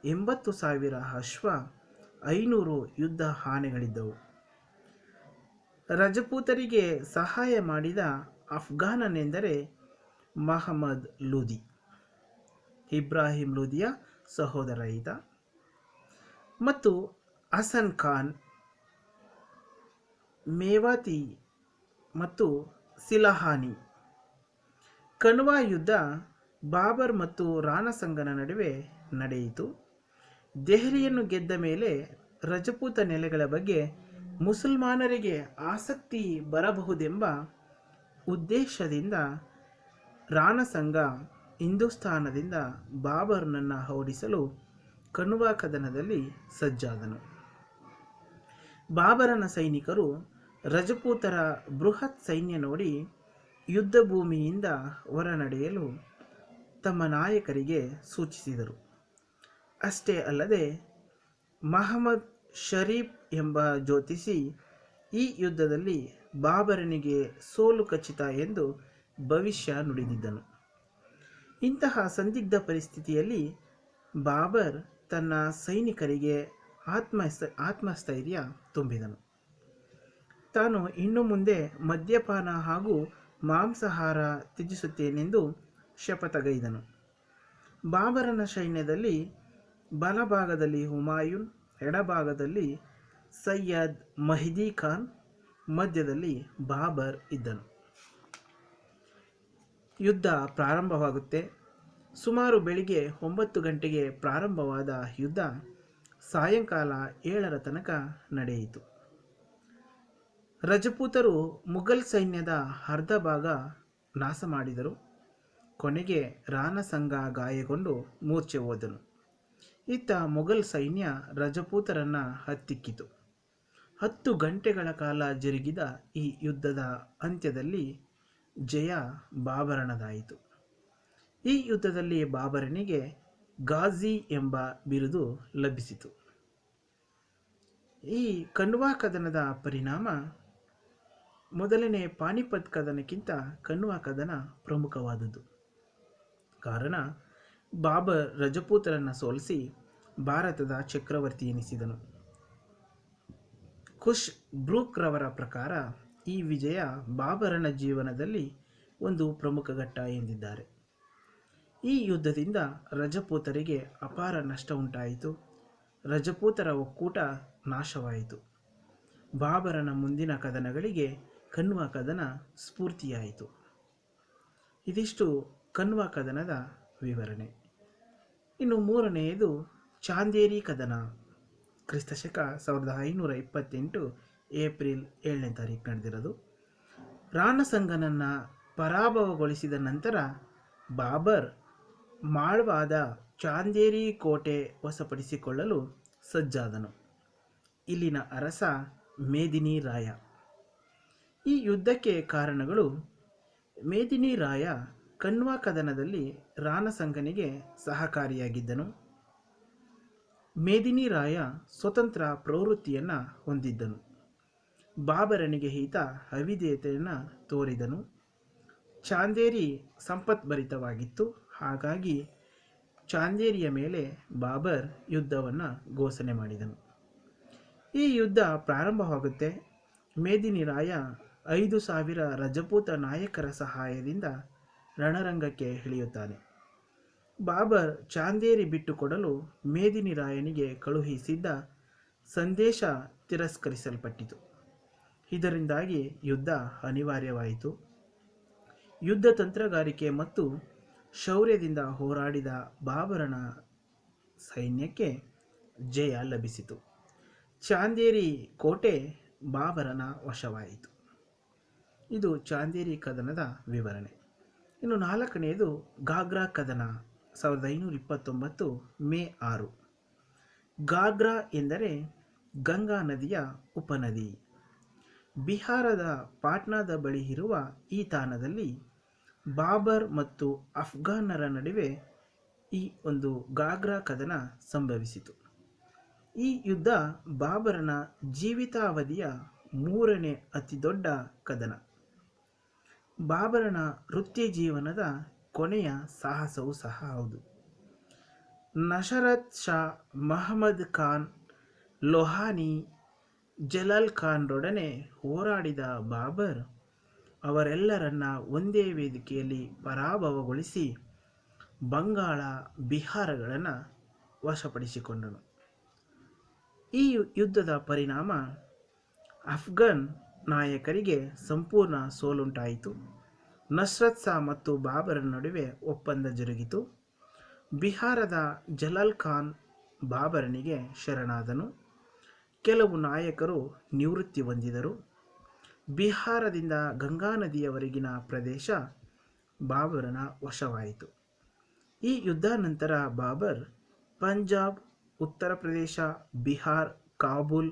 80,000 ಅಶ್ವ, 500 ಯುದ್ಧ ಆನೆಗಳಿದ್ದವು. ರಜಪೂತರಿಗೆ ಸಹಾಯ ಮಾಡಿದ ಅಫ್ಘಾನನೆಂದರೆ ಮಹಮ್ಮದ್ ಲೂದಿ, ಇಬ್ರಾಹಿಂ ಲೂದಿಯ ಸಹೋದರ ಈತ, ಮತ್ತು ಹಸನ್ ಖಾನ್, ಮೇವಾತಿ ಮತ್ತು ಸಿಲಹಾನಿ. ಕನ್ವಾ ಯುದ್ಧ ಬಾಬರ್ ಮತ್ತು ರಾಣಸಂಗನ ನಡುವೆ ನಡೆಯಿತು. ದೆಹಲಿಯನ್ನು ಗೆದ್ದ ಮೇಲೆ ರಜಪೂತ ನೆಲೆಗಳ ಬಗ್ಗೆ ಮುಸಲ್ಮಾನರಿಗೆ ಆಸಕ್ತಿ ಬರಬಹುದೆಂಬ ಉದ್ದೇಶದಿಂದ ರಾಣಸಂಗ ಹಿಂದೂಸ್ತಾನದಿಂದ ಬಾಬರ್ನನ್ನು ಓಡಿಸಲು ಕನ್ವಾ ಕದನದಲ್ಲಿ ಸಜ್ಜಾದನು. ಬಾಬರನ ಸೈನಿಕರು ರಜಪೂತರ ಬೃಹತ್ ಸೈನ್ಯ ನೋಡಿ ಯುದ್ಧ ಭೂಮಿಯಿಂದ ಹೊರ ನಡೆಯಲು ತಮ್ಮ ನಾಯಕರಿಗೆ ಸೂಚಿಸಿದರು. ಅಷ್ಟೇ ಅಲ್ಲದೆ ಮಹಮ್ಮದ್ ಶರೀಫ್ ಎಂಬ ಜ್ಯೋತಿಷಿ ಈ ಯುದ್ಧದಲ್ಲಿ ಬಾಬರನಿಗೆ ಸೋಲು ಖಚಿತ ಎಂದು ಭವಿಷ್ಯ ನುಡಿದಿದ್ದನು. ಇಂತಹ ಸಂದಿಗ್ಧ ಪರಿಸ್ಥಿತಿಯಲ್ಲಿ ಬಾಬರ್ ತನ್ನ ಸೈನಿಕರಿಗೆ ಆತ್ಮಸ್ಥೈರ್ಯ ತುಂಬಿದನು. ತಾನು ಇನ್ನು ಮುಂದೆ ಮದ್ಯಪಾನ ಹಾಗೂ ಮಾಂಸಾಹಾರ ತ್ಯಜಿಸುತ್ತೇನೆಂದು ಶಪಥಗೈದನು. ಬಾಬರನ ಸೈನ್ಯದಲ್ಲಿ ಬಲಭಾಗದಲ್ಲಿ ಹುಮಾಯೂನ್, ಎಡಭಾಗದಲ್ಲಿ ಸೈಯದ್ ಮೆಹದಿ ಖಾನ್, ಮಧ್ಯದಲ್ಲಿ ಬಾಬರ್ ಇದ್ದನು. ಯುದ್ಧ ಪ್ರಾರಂಭವಾಗುತ್ತೆ. ಸುಮಾರು ಬೆಳಿಗ್ಗೆ 9 ಗಂಟೆಗೆ ಪ್ರಾರಂಭವಾದ ಯುದ್ಧ ಸಾಯಂಕಾಲ 7ರ ತನಕ ನಡೆಯಿತು. ರಜಪೂತರು ಮುಘಲ್ ಸೈನ್ಯದ ಅರ್ಧ ಭಾಗ ನಾಶ ಮಾಡಿದರು. ಕೊನೆಗೆ ರಾಣಸಂಗ ಗಾಯಗೊಂಡು ಮೂರ್ಛೆ ಹೋದನು. ಇತ್ತ ಮೊಘಲ್ ಸೈನ್ಯ ರಜಪೂತರನ್ನು ಹತ್ತಿಕ್ಕಿತು. 10 ಗಂಟೆಗಳ ಕಾಲ ಜರುಗಿದ ಈ ಯುದ್ಧದ ಅಂತ್ಯದಲ್ಲಿ ಜಯ ಬಾಬರನದಾಯಿತು. ಈ ಯುದ್ಧದಲ್ಲಿ ಬಾಬರನಿಗೆ ಗಾಜಿ ಎಂಬ ಬಿರುದು ಲಭಿಸಿತು. ಈ ಖಂಡ್ವಾ ಕದನದ ಪರಿಣಾಮ ಮೊದಲನೇ ಪಾನಿಪತ್ ಕದನಕ್ಕಿಂತ ಖಂಡ್ವಾ ಕದನ ಪ್ರಮುಖವಾದುದು. ಕಾರಣ ಬಾಬರ್ ರಜಪೂತರನ್ನು ಸೋಲಿಸಿ ಭಾರತದ ಚಕ್ರವರ್ತಿ ಎನಿಸಿದನು. ಖುಷ್ ಬ್ರೂಕ್ ರವರ ಪ್ರಕಾರ ಈ ವಿಜಯ ಬಾಬರನ ಜೀವನದಲ್ಲಿ ಒಂದು ಪ್ರಮುಖ ಘಟ್ಟ ಎಂದಿದ್ದಾರೆ. ಈ ಯುದ್ಧದಿಂದ ರಜಪೂತರಿಗೆ ಅಪಾರ ನಷ್ಟ ಉಂಟಾಯಿತು. ರಜಪೂತರ ಒಕ್ಕೂಟ ನಾಶವಾಯಿತು. ಬಾಬರನ ಮುಂದಿನ ಕದನಗಳಿಗೆ ಖಂಡ್ವಾ ಕದನ ಸ್ಫೂರ್ತಿಯಾಯಿತು. ಇದಿಷ್ಟು ಖಂಡ್ವಾ ಕದನದ ವಿವರಣೆ. ಇನ್ನು ಮೂರನೆಯದು ಚಾಂದೇರಿ ಕದನ. ಕ್ರಿಸ್ತಶಕ 1528 ಏಪ್ರಿಲ್ 7ನೇ ತಾರೀಕು ನಡೆದಿರೋದು. ರಾಣಸಂಗನನ್ನು ಪರಾಭವಗೊಳಿಸಿದ ನಂತರ ಬಾಬರ್ ಮಾಳ್ವಾದ ಚಾಂದೇರಿ ಕೋಟೆ ವಶಪಡಿಸಿಕೊಳ್ಳಲು ಸಜ್ಜಾದನು. ಇಲ್ಲಿನ ಅರಸ ಮೇದಿನಿ ರಾಯ. ಈ ಯುದ್ಧಕ್ಕೆ ಕಾರಣಗಳು: ಮೇದಿನಿ ರಾಯ ಖಂಡ್ವಾ ಕದನದಲ್ಲಿ ರಾಣಸಂಗನಿಗೆ ಸಹಕಾರಿಯಾಗಿದ್ದನು. ಮೇದಿನಿ ರಾಯ ಸ್ವತಂತ್ರ ಪ್ರವೃತ್ತಿಯನ್ನು ಹೊಂದಿದ್ದನು. ಬಾಬರನಿಗೆ ಈತ ಅವಿಧೇಯತೆಯನ್ನು ತೋರಿದನು. ಚಾಂದೇರಿ ಸಂಪತ್ಭರಿತವಾಗಿತ್ತು. ಹಾಗಾಗಿ ಚಾಂದೇರಿಯ ಮೇಲೆ ಬಾಬರ್ ಯುದ್ಧವನ್ನು ಘೋಷಣೆ ಮಾಡಿದನು. ಈ ಯುದ್ಧ ಪ್ರಾರಂಭವಾಗುತ್ತೆ. ಮೇದಿನಿ ರಾಯ 5,000 ರಜಪೂತ ನಾಯಕರ ಸಹಾಯದಿಂದ ರಣರಂಗಕ್ಕೆ ಇಳಿಯುತ್ತಾನೆ. ಬಾಬರ್ ಚಾಂದೇರಿ ಬಿಟ್ಟುಕೊಡಲು ಮೇದಿನಿ ರಾಯನಿಗೆ ಕಳುಹಿಸಿದ್ದ ಸಂದೇಶ ತಿರಸ್ಕರಿಸಲ್ಪಟ್ಟಿತು. ಇದರಿಂದಾಗಿ ಯುದ್ಧ ಅನಿವಾರ್ಯವಾಯಿತು. ಯುದ್ಧ ತಂತ್ರಗಾರಿಕೆ ಮತ್ತು ಶೌರ್ಯದಿಂದ ಹೋರಾಡಿದ ಬಾಬರನ ಸೈನ್ಯಕ್ಕೆ ಜಯ ಲಭಿಸಿತು. ಚಾಂದೇರಿ ಕೋಟೆ ಬಾಬರನ ವಶವಾಯಿತು. ಇದು ಚಾಂದೇರಿ ಕದನದ ವಿವರಣೆ. ಇನ್ನು ನಾಲ್ಕನೆಯದು ಘಾಗ್ರಾ ಕದನ. 1529 ಮೇ 6. ಘಾಗ್ರಾ ಎಂದರೆ ಗಂಗಾ ನದಿಯ ಉಪನದಿ. ಬಿಹಾರದ ಪಾಟ್ನಾದ ಬಳಿ ಇರುವ ಈ ತಾಣದಲ್ಲಿ ಬಾಬರ್ ಮತ್ತು ಅಫ್ಘಾನರ ನಡುವೆ ಈ ಒಂದು ಘಾಗ್ರಾ ಕದನ ಸಂಭವಿಸಿತು. ಈ ಯುದ್ಧ ಬಾಬರನ ಜೀವಿತಾವಧಿಯ 3ನೇ ಅತಿದೊಡ್ಡ ಕದನ. ಬಾಬರನ ವೃತ್ತಿ ಜೀವನದ ಕೊನೆಯ ಸಾಹಸವೂ ಸಹ ಹೌದು. ನಸರತ್ ಶಾ, ಮಹಮ್ಮದ್ ಖಾನ್, ಲೋಹಾನಿ, ಜಲಾಲ್ ಖಾನ್ರೊಡನೆ ಹೋರಾಡಿದ ಬಾಬರ್ ಅವರೆಲ್ಲರನ್ನ ಒಂದೇ ವೇದಿಕೆಯಲ್ಲಿ ಪರಾಭವಗೊಳಿಸಿ ಬಂಗಾಳ, ಬಿಹಾರಗಳನ್ನು ವಶಪಡಿಸಿಕೊಂಡನು. ಈ ಯುದ್ಧದ ಪರಿಣಾಮ ಅಫ್ಘಾನ್ ನಾಯಕರಿಗೆ ಸಂಪೂರ್ಣ ಸೋಲುಂಟಾಯಿತು. ನಸ್ರತ್ ಶಾ ಮತ್ತು ಬಾಬರನ ನಡುವೆ ಒಪ್ಪಂದ ಜರುಗಿತು. ಬಿಹಾರದ ಜಲಾಲ್ ಖಾನ್ ಬಾಬರನಿಗೆ ಶರಣಾದನು. ಕೆಲವು ನಾಯಕರು ನಿವೃತ್ತಿ ಹೊಂದಿದರು. ಬಿಹಾರದಿಂದ ಗಂಗಾ ನದಿಯವರೆಗಿನ ಪ್ರದೇಶ ಬಾಬರನ ವಶವಾಯಿತು. ಈ ಯುದ್ಧ ನಂತರ ಬಾಬರ್ ಪಂಜಾಬ್, ಉತ್ತರ ಪ್ರದೇಶ, ಬಿಹಾರ್, ಕಾಬೂಲ್,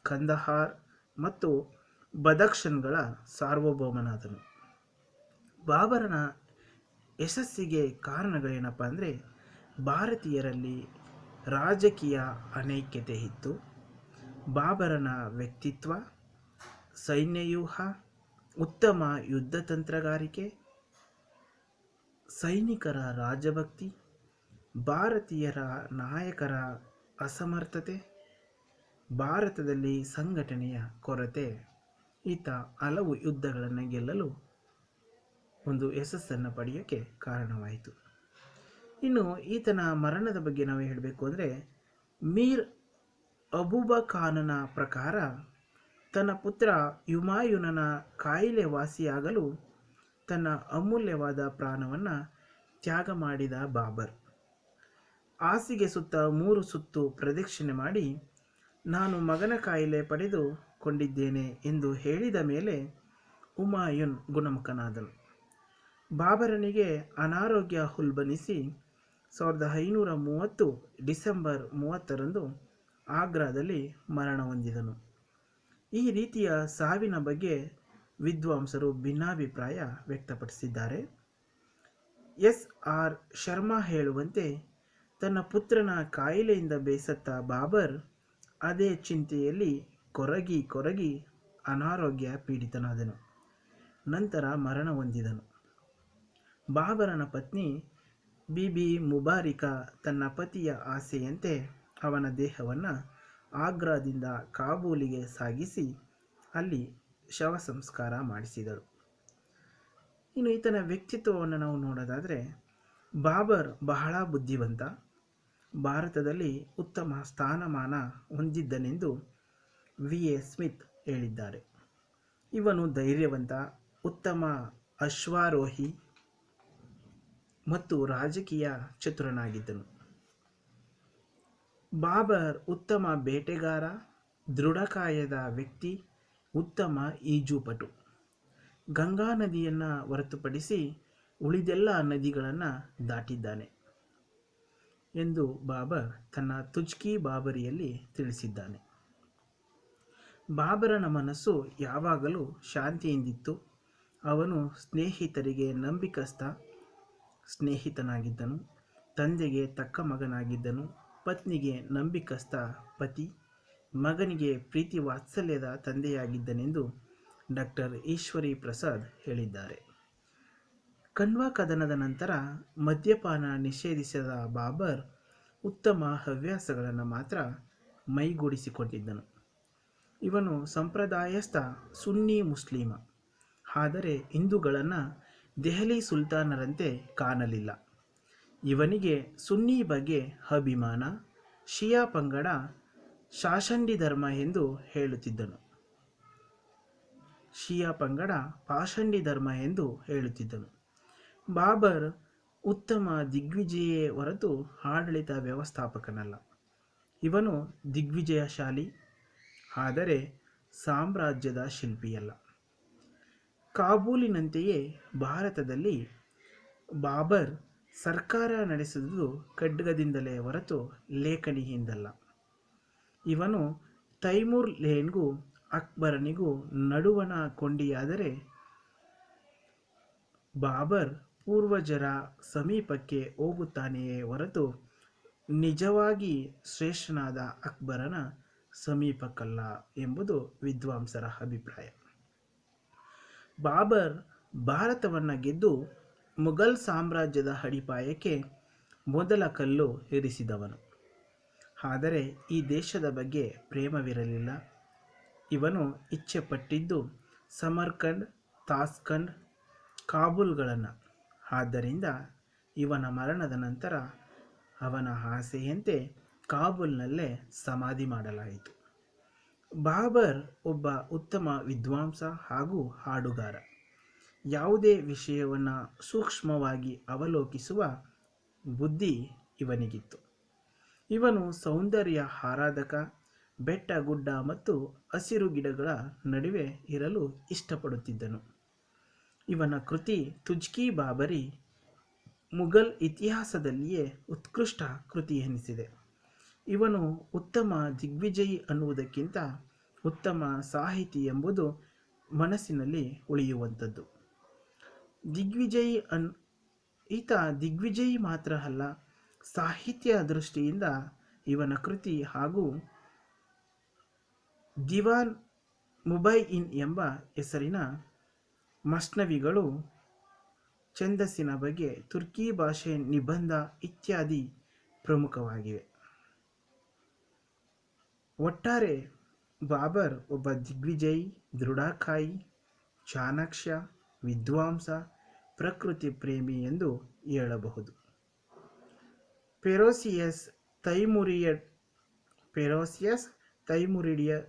ಕಂದಹಾರ್ ಮತ್ತು ಬದಕ್ಷನ್ಗಳ ಸಾರ್ವಭೌಮನಾದನು. ಬಾಬರನ ಯಶಸ್ಸಿಗೆ ಕಾರಣಗಳೇನಪ್ಪ ಅಂದರೆ, ಭಾರತೀಯರಲ್ಲಿ ರಾಜಕೀಯ ಅನೈಕ್ಯತೆ ಇತ್ತು. ಬಾಬರನ ವ್ಯಕ್ತಿತ್ವ, ಸೈನ್ಯವ್ಯೂಹ, ಉತ್ತಮ ಯುದ್ಧ ತಂತ್ರಗಾರಿಕೆ, ಸೈನಿಕರ ರಾಜಭಕ್ತಿ, ಭಾರತೀಯರ ನಾಯಕರ ಅಸಮರ್ಥತೆ, ಭಾರತದಲ್ಲಿ ಸಂಘಟನೆಯ ಕೊರತೆ ಈತ ಹಲವು ಯುದ್ಧಗಳನ್ನು ಗೆಲ್ಲಲು ಒಂದು ಯಶಸ್ಸನ್ನು ಪಡೆಯೋಕ್ಕೆ ಕಾರಣವಾಯಿತು. ಇನ್ನು ಈತನ ಮರಣದ ಬಗ್ಗೆ ನಾವು ಹೇಳಬೇಕು ಅಂದರೆ, ಮೀರ್ ಅಬೂಬಖಾನನ ಪ್ರಕಾರ ತನ್ನ ಪುತ್ರ ಹುಮಾಯೂನನ ಕಾಯಿಲೆ ವಾಸಿಯಾಗಲು ತನ್ನ ಅಮೂಲ್ಯವಾದ ಪ್ರಾಣವನ್ನು ತ್ಯಾಗ ಮಾಡಿದ ಬಾಬರ್ ಹಾಸಿಗೆ ಸುತ್ತ 3 ಸುತ್ತು ಪ್ರದಕ್ಷಿಣೆ ಮಾಡಿ ನಾನು ಮಗನ ಕಾಯಿಲೆ ಪಡೆದುಕೊಂಡಿದ್ದೇನೆ ಎಂದು ಹೇಳಿದ ಮೇಲೆ ಹುಮಾಯೂನ್ ಗುಣಮುಖನಾದನು. ಬಾಬರನಿಗೆ ಅನಾರೋಗ್ಯ ಉಲ್ಬಣಿಸಿ 1530 ಡಿಸೆಂಬರ್ 30ರಂದು ಆಗ್ರಾದಲ್ಲಿ ಮರಣ ಹೊಂದಿದನು. ಈ ರೀತಿಯ ಸಾವಿನ ಬಗ್ಗೆ ವಿದ್ವಾಂಸರು ಭಿನ್ನಾಭಿಪ್ರಾಯ ವ್ಯಕ್ತಪಡಿಸಿದ್ದಾರೆ. ಎಸ್. ಆರ್. ಶರ್ಮಾ ಹೇಳುವಂತೆ, ತನ್ನ ಪುತ್ರನ ಕಾಯಿಲೆಯಿಂದ ಬೇಸತ್ತ ಬಾಬರ್ ಅದೇ ಚಿಂತೆಯಲ್ಲಿ ಕೊರಗಿ ಅನಾರೋಗ್ಯ ಪೀಡಿತನಾದನು. ನಂತರ ಮರಣ ಹೊಂದಿದನು. ಬಾಬರನ ಪತ್ನಿ ಬಿಬಿ ಮುಬಾರಿಕಾ ತನ್ನ ಪತಿಯ ಆಸೆಯಂತೆ ಅವನ ದೇಹವನ್ನು ಆಗ್ರಾದಿಂದ ಕಾಬೂಲಿಗೆ ಸಾಗಿಸಿ ಅಲ್ಲಿ ಶವ ಸಂಸ್ಕಾರ ಮಾಡಿಸಿದಳು. ಇನ್ನು ಈತನ ವ್ಯಕ್ತಿತ್ವವನ್ನು ನಾವು ನೋಡೋದಾದರೆ, ಬಾಬರ್ ಬಹಳ ಬುದ್ಧಿವಂತ, ಭಾರತದಲ್ಲಿ ಉತ್ತಮ ಸ್ಥಾನಮಾನ ಹೊಂದಿದ್ದನೆಂದು ವಿ. ಎ. ಸ್ಮಿತ್ ಹೇಳಿದ್ದಾರೆ. ಇವನು ಧೈರ್ಯವಂತ, ಉತ್ತಮ ಅಶ್ವಾರೋಹಿ ಮತ್ತು ರಾಜಕೀಯ ಚತುರನಾಗಿದ್ದನು. ಬಾಬರ್ ಉತ್ತಮ ಬೇಟೆಗಾರ, ದೃಢಕಾಯದ ವ್ಯಕ್ತಿ, ಉತ್ತಮ ಈಜುಪಟು. ಗಂಗಾ ನದಿಯನ್ನು ಹೊರತುಪಡಿಸಿ ಉಳಿದೆಲ್ಲ ನದಿಗಳನ್ನು ದಾಟಿದ್ದಾನೆ ಎಂದು ಬಾಬರ್ ತನ್ನ ತುಜ್ಕಿ ಬಾಬರಿಯಲ್ಲಿ ತಿಳಿಸಿದ್ದಾನೆ. ಬಾಬರನ ಮನಸ್ಸು ಯಾವಾಗಲೂ ಶಾಂತಿಯಿಂದಿತ್ತು. ಅವನು ಸ್ನೇಹಿತರಿಗೆ ನಂಬಿಕಸ್ಥ ಸ್ನೇಹಿತನಾಗಿದ್ದನು, ತಂದೆಗೆ ತಕ್ಕ ಮಗನಾಗಿದ್ದನು, ಪತ್ನಿಗೆ ನಂಬಿಕಸ್ಥ ಪತಿ, ಮಗನಿಗೆ ಪ್ರೀತಿ ವಾತ್ಸಲ್ಯದ ತಂದೆಯಾಗಿದ್ದನೆಂದು ಡಾಕ್ಟರ್ ಈಶ್ವರಿ ಪ್ರಸಾದ್ ಹೇಳಿದ್ದಾರೆ. ಕಣ್ವಾ ಕದನದ ನಂತರ ಮದ್ಯಪಾನ ನಿಷೇಧಿಸಿದ ಬಾಬರ್ ಉತ್ತಮ ಹವ್ಯಾಸಗಳನ್ನು ಮಾತ್ರ ಮೈಗೂಡಿಸಿಕೊಂಡಿದ್ದನು. ಇವನು ಸಂಪ್ರದಾಯಸ್ಥ ಸುನ್ನಿ ಮುಸ್ಲಿಮ, ಆದರೆ ಹಿಂದೂಗಳನ್ನು ದೆಹಲಿ ಸುಲ್ತಾನರಂತೆ ಕಾಣಲಿಲ್ಲ. ಇವನಿಗೆ ಸುನ್ನಿ ಬಗ್ಗೆ ಅಭಿಮಾನ, ಶಿಯಾ ಪಂಗಡ ಶಾಷಂಡಿ ಧರ್ಮ ಎಂದು ಹೇಳುತ್ತಿದ್ದನು. ಬಾಬರ್ ಉತ್ತಮ ದಿಗ್ವಿಜಯೇ ಹೊರತು ಆಡಳಿತ ವ್ಯವಸ್ಥಾಪಕನಲ್ಲ. ಇವನು ದಿಗ್ವಿಜಯಶಾಲಿ, ಆದರೆ ಸಾಮ್ರಾಜ್ಯದ ಶಿಲ್ಪಿಯಲ್ಲ. ಕಾಬೂಲಿನಂತೆಯೇ ಭಾರತದಲ್ಲಿ ಬಾಬರ್ ಸರ್ಕಾರ ನಡೆಸುವುದು ಖಡ್ಗದಿಂದಲೇ ಹೊರತು ಲೇಖನಿಯಿಂದಲ್ಲ. ಇವನು ತೈಮೂರ್ ಲೇನ್ಗೂ ಅಕ್ಬರನಿಗೂ ನಡುವಣ ಕೊಂಡಿಯಾದರೆ ಬಾಬರ್ ಪೂರ್ವಜರ ಸಮೀಪಕ್ಕೆ ಹೋಗುತ್ತಾನೆಯೇ ಹೊರತು ನಿಜವಾಗಿ ಶ್ರೇಷ್ಠನಾದ ಅಕ್ಬರನ ಸಮೀಪಕ್ಕಲ್ಲ ಎಂಬುದು ವಿದ್ವಾಂಸರ ಅಭಿಪ್ರಾಯ. ಬಾಬರ್ ಭಾರತವನ್ನು ಗೆದ್ದು ಮುಘಲ್ ಸಾಮ್ರಾಜ್ಯದ ಅಡಿಪಾಯಕ್ಕೆ ಮೊದಲ ಕಲ್ಲು ಇರಿಸಿದವನು. ಆದರೆ ಈ ದೇಶದ ಬಗ್ಗೆ ಪ್ರೇಮವಿರಲಿಲ್ಲ. ಇವನು ಇಚ್ಛೆ ಪಟ್ಟಿದ್ದು ಸಮರ್ಕಂಡ್, ತಾಸ್ಕಂಡ್, ಕಾಬೂಲ್ಗಳನ್ನು. ಆದ್ದರಿಂದ ಇವನ ಮರಣದ ನಂತರ ಅವನ ಆಸೆಯಂತೆ ಕಾಬೂಲ್ನಲ್ಲೇ ಸಮಾಧಿ ಮಾಡಲಾಯಿತು. ಬಾಬರ್ ಒಬ್ಬ ಉತ್ತಮ ವಿದ್ವಾಂಸ ಹಾಗೂ ಹಾಡುಗಾರ. ಯಾವುದೇ ವಿಷಯವನ್ನು ಸೂಕ್ಷ್ಮವಾಗಿ ಅವಲೋಕಿಸುವ ಬುದ್ಧಿ ಇವನಿಗಿತ್ತು. ಇವನು ಸೌಂದರ್ಯ ಆರಾಧಕ, ಬೆಟ್ಟ ಗುಡ್ಡ ಮತ್ತು ಹಸಿರು ಗಿಡಗಳ ನಡುವೆ ಇರಲು ಇಷ್ಟಪಡುತ್ತಿದ್ದನು. ಇವನ ಕೃತಿ ತುಜ್ಕಿ ಬಾಬರಿ ಮುಘಲ್ ಇತಿಹಾಸದಲ್ಲಿಯೇ ಉತ್ಕೃಷ್ಟ ಕೃತಿ ಎನಿಸಿದೆ. ಇವನು ಉತ್ತಮ ದಿಗ್ವಿಜಯಿ ಅನ್ನುವುದಕ್ಕಿಂತ ಉತ್ತಮ ಸಾಹಿತಿ ಎಂಬುದು ಮನಸ್ಸಿನಲ್ಲಿ ಉಳಿಯುವಂಥದ್ದು. ಈತ ದಿಗ್ವಿಜಯಿ ಮಾತ್ರ ಅಲ್ಲ, ಸಾಹಿತ್ಯ ದೃಷ್ಟಿಯಿಂದ ಇವನ ಕೃತಿ ಹಾಗೂ ದಿವಾನ್ ಮುಬೈಯಿನ್ ಎಂಬ ಹೆಸರಿನ ಮಸ್ನವಿಗಳು, ಛಂದಸ್ಸಿನ ಬಗ್ಗೆ ತುರ್ಕಿ ಭಾಷೆ ನಿಬಂಧ ಇತ್ಯಾದಿ ಪ್ರಮುಖವಾಗಿವೆ. ಒಟ್ಟಾರೆ ಬಾಬರ್ ಒಬ್ಬ ದಿಗ್ವಿಜಯಿ, ದೃಢಕಾಯಿ, ಚಾಣಾಕ್ಷ, ವಿದ್ವಾಂಸ, ಪ್ರಕೃತಿ ಪ್ರೇಮಿ ಎಂದು ಹೇಳಬಹುದು. ಫೆರೋಸಿಯಸ್ ತೈಮುರಿಡಿಯರ್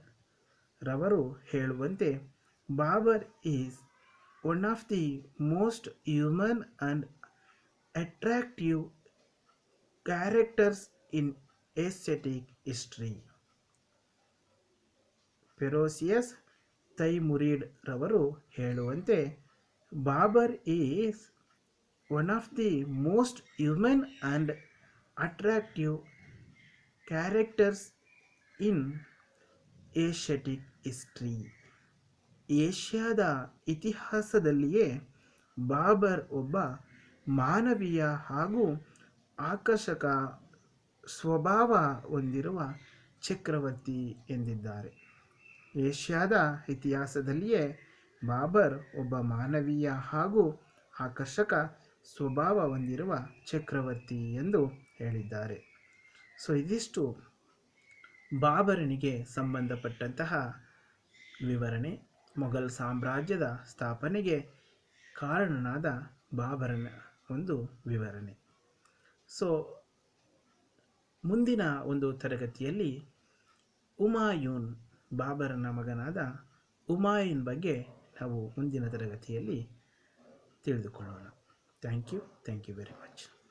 ರವರು ಹೇಳುವಂತೆ, Babur is one of the most human and attractive characters in aesthetic history. ಫೆರೋಸಿಯಸ್ ತೈಮುರಿಡ್ ರವರು ಹೇಳುವಂತೆ Babur is one of the most human and attractive characters in Asiatic history. ಏಷ್ಯಾದ ಇತಿಹಾಸದಲ್ಲಿಯೇ ಬಾಬರ್ ಒಬ್ಬ ಮಾನವೀಯ ಹಾಗೂ ಆಕರ್ಷಕ ಸ್ವಭಾವ ಹೊಂದಿರುವ ಚಕ್ರವರ್ತಿ ಎಂದಿದ್ದಾರೆ. ಏಷ್ಯಾದ ಇತಿಹಾಸದಲ್ಲಿಯೇ ಬಾಬರ್ ಒಬ್ಬ ಮಾನವೀಯ ಹಾಗೂ ಆಕರ್ಷಕ ಸ್ವಭಾವ ಹೊಂದಿರುವ ಚಕ್ರವರ್ತಿ ಎಂದು ಹೇಳಿದ್ದಾರೆ. ಸೊ ಇದಿಷ್ಟು ಬಾಬರನಿಗೆ ಸಂಬಂಧಪಟ್ಟಂತಹ ವಿವರಣೆ. ಮೊಘಲ್ ಸಾಮ್ರಾಜ್ಯದ ಸ್ಥಾಪನೆಗೆ ಕಾರಣನಾದ ಬಾಬರನ ಒಂದು ವಿವರಣೆ. ಸೊ ಮುಂದಿನ ಒಂದು ತರಗತಿಯಲ್ಲಿ ಹುಮಾಯೂನ್, ಬಾಬರನ ಮಗನಾದ ಹುಮಾಯೂನ್ ಬಗ್ಗೆ ನಾವು ಮುಂದಿನ ತರಗತಿಯಲ್ಲಿ ತಿಳಿದುಕೊಳ್ಳೋಣ. Thank you very much.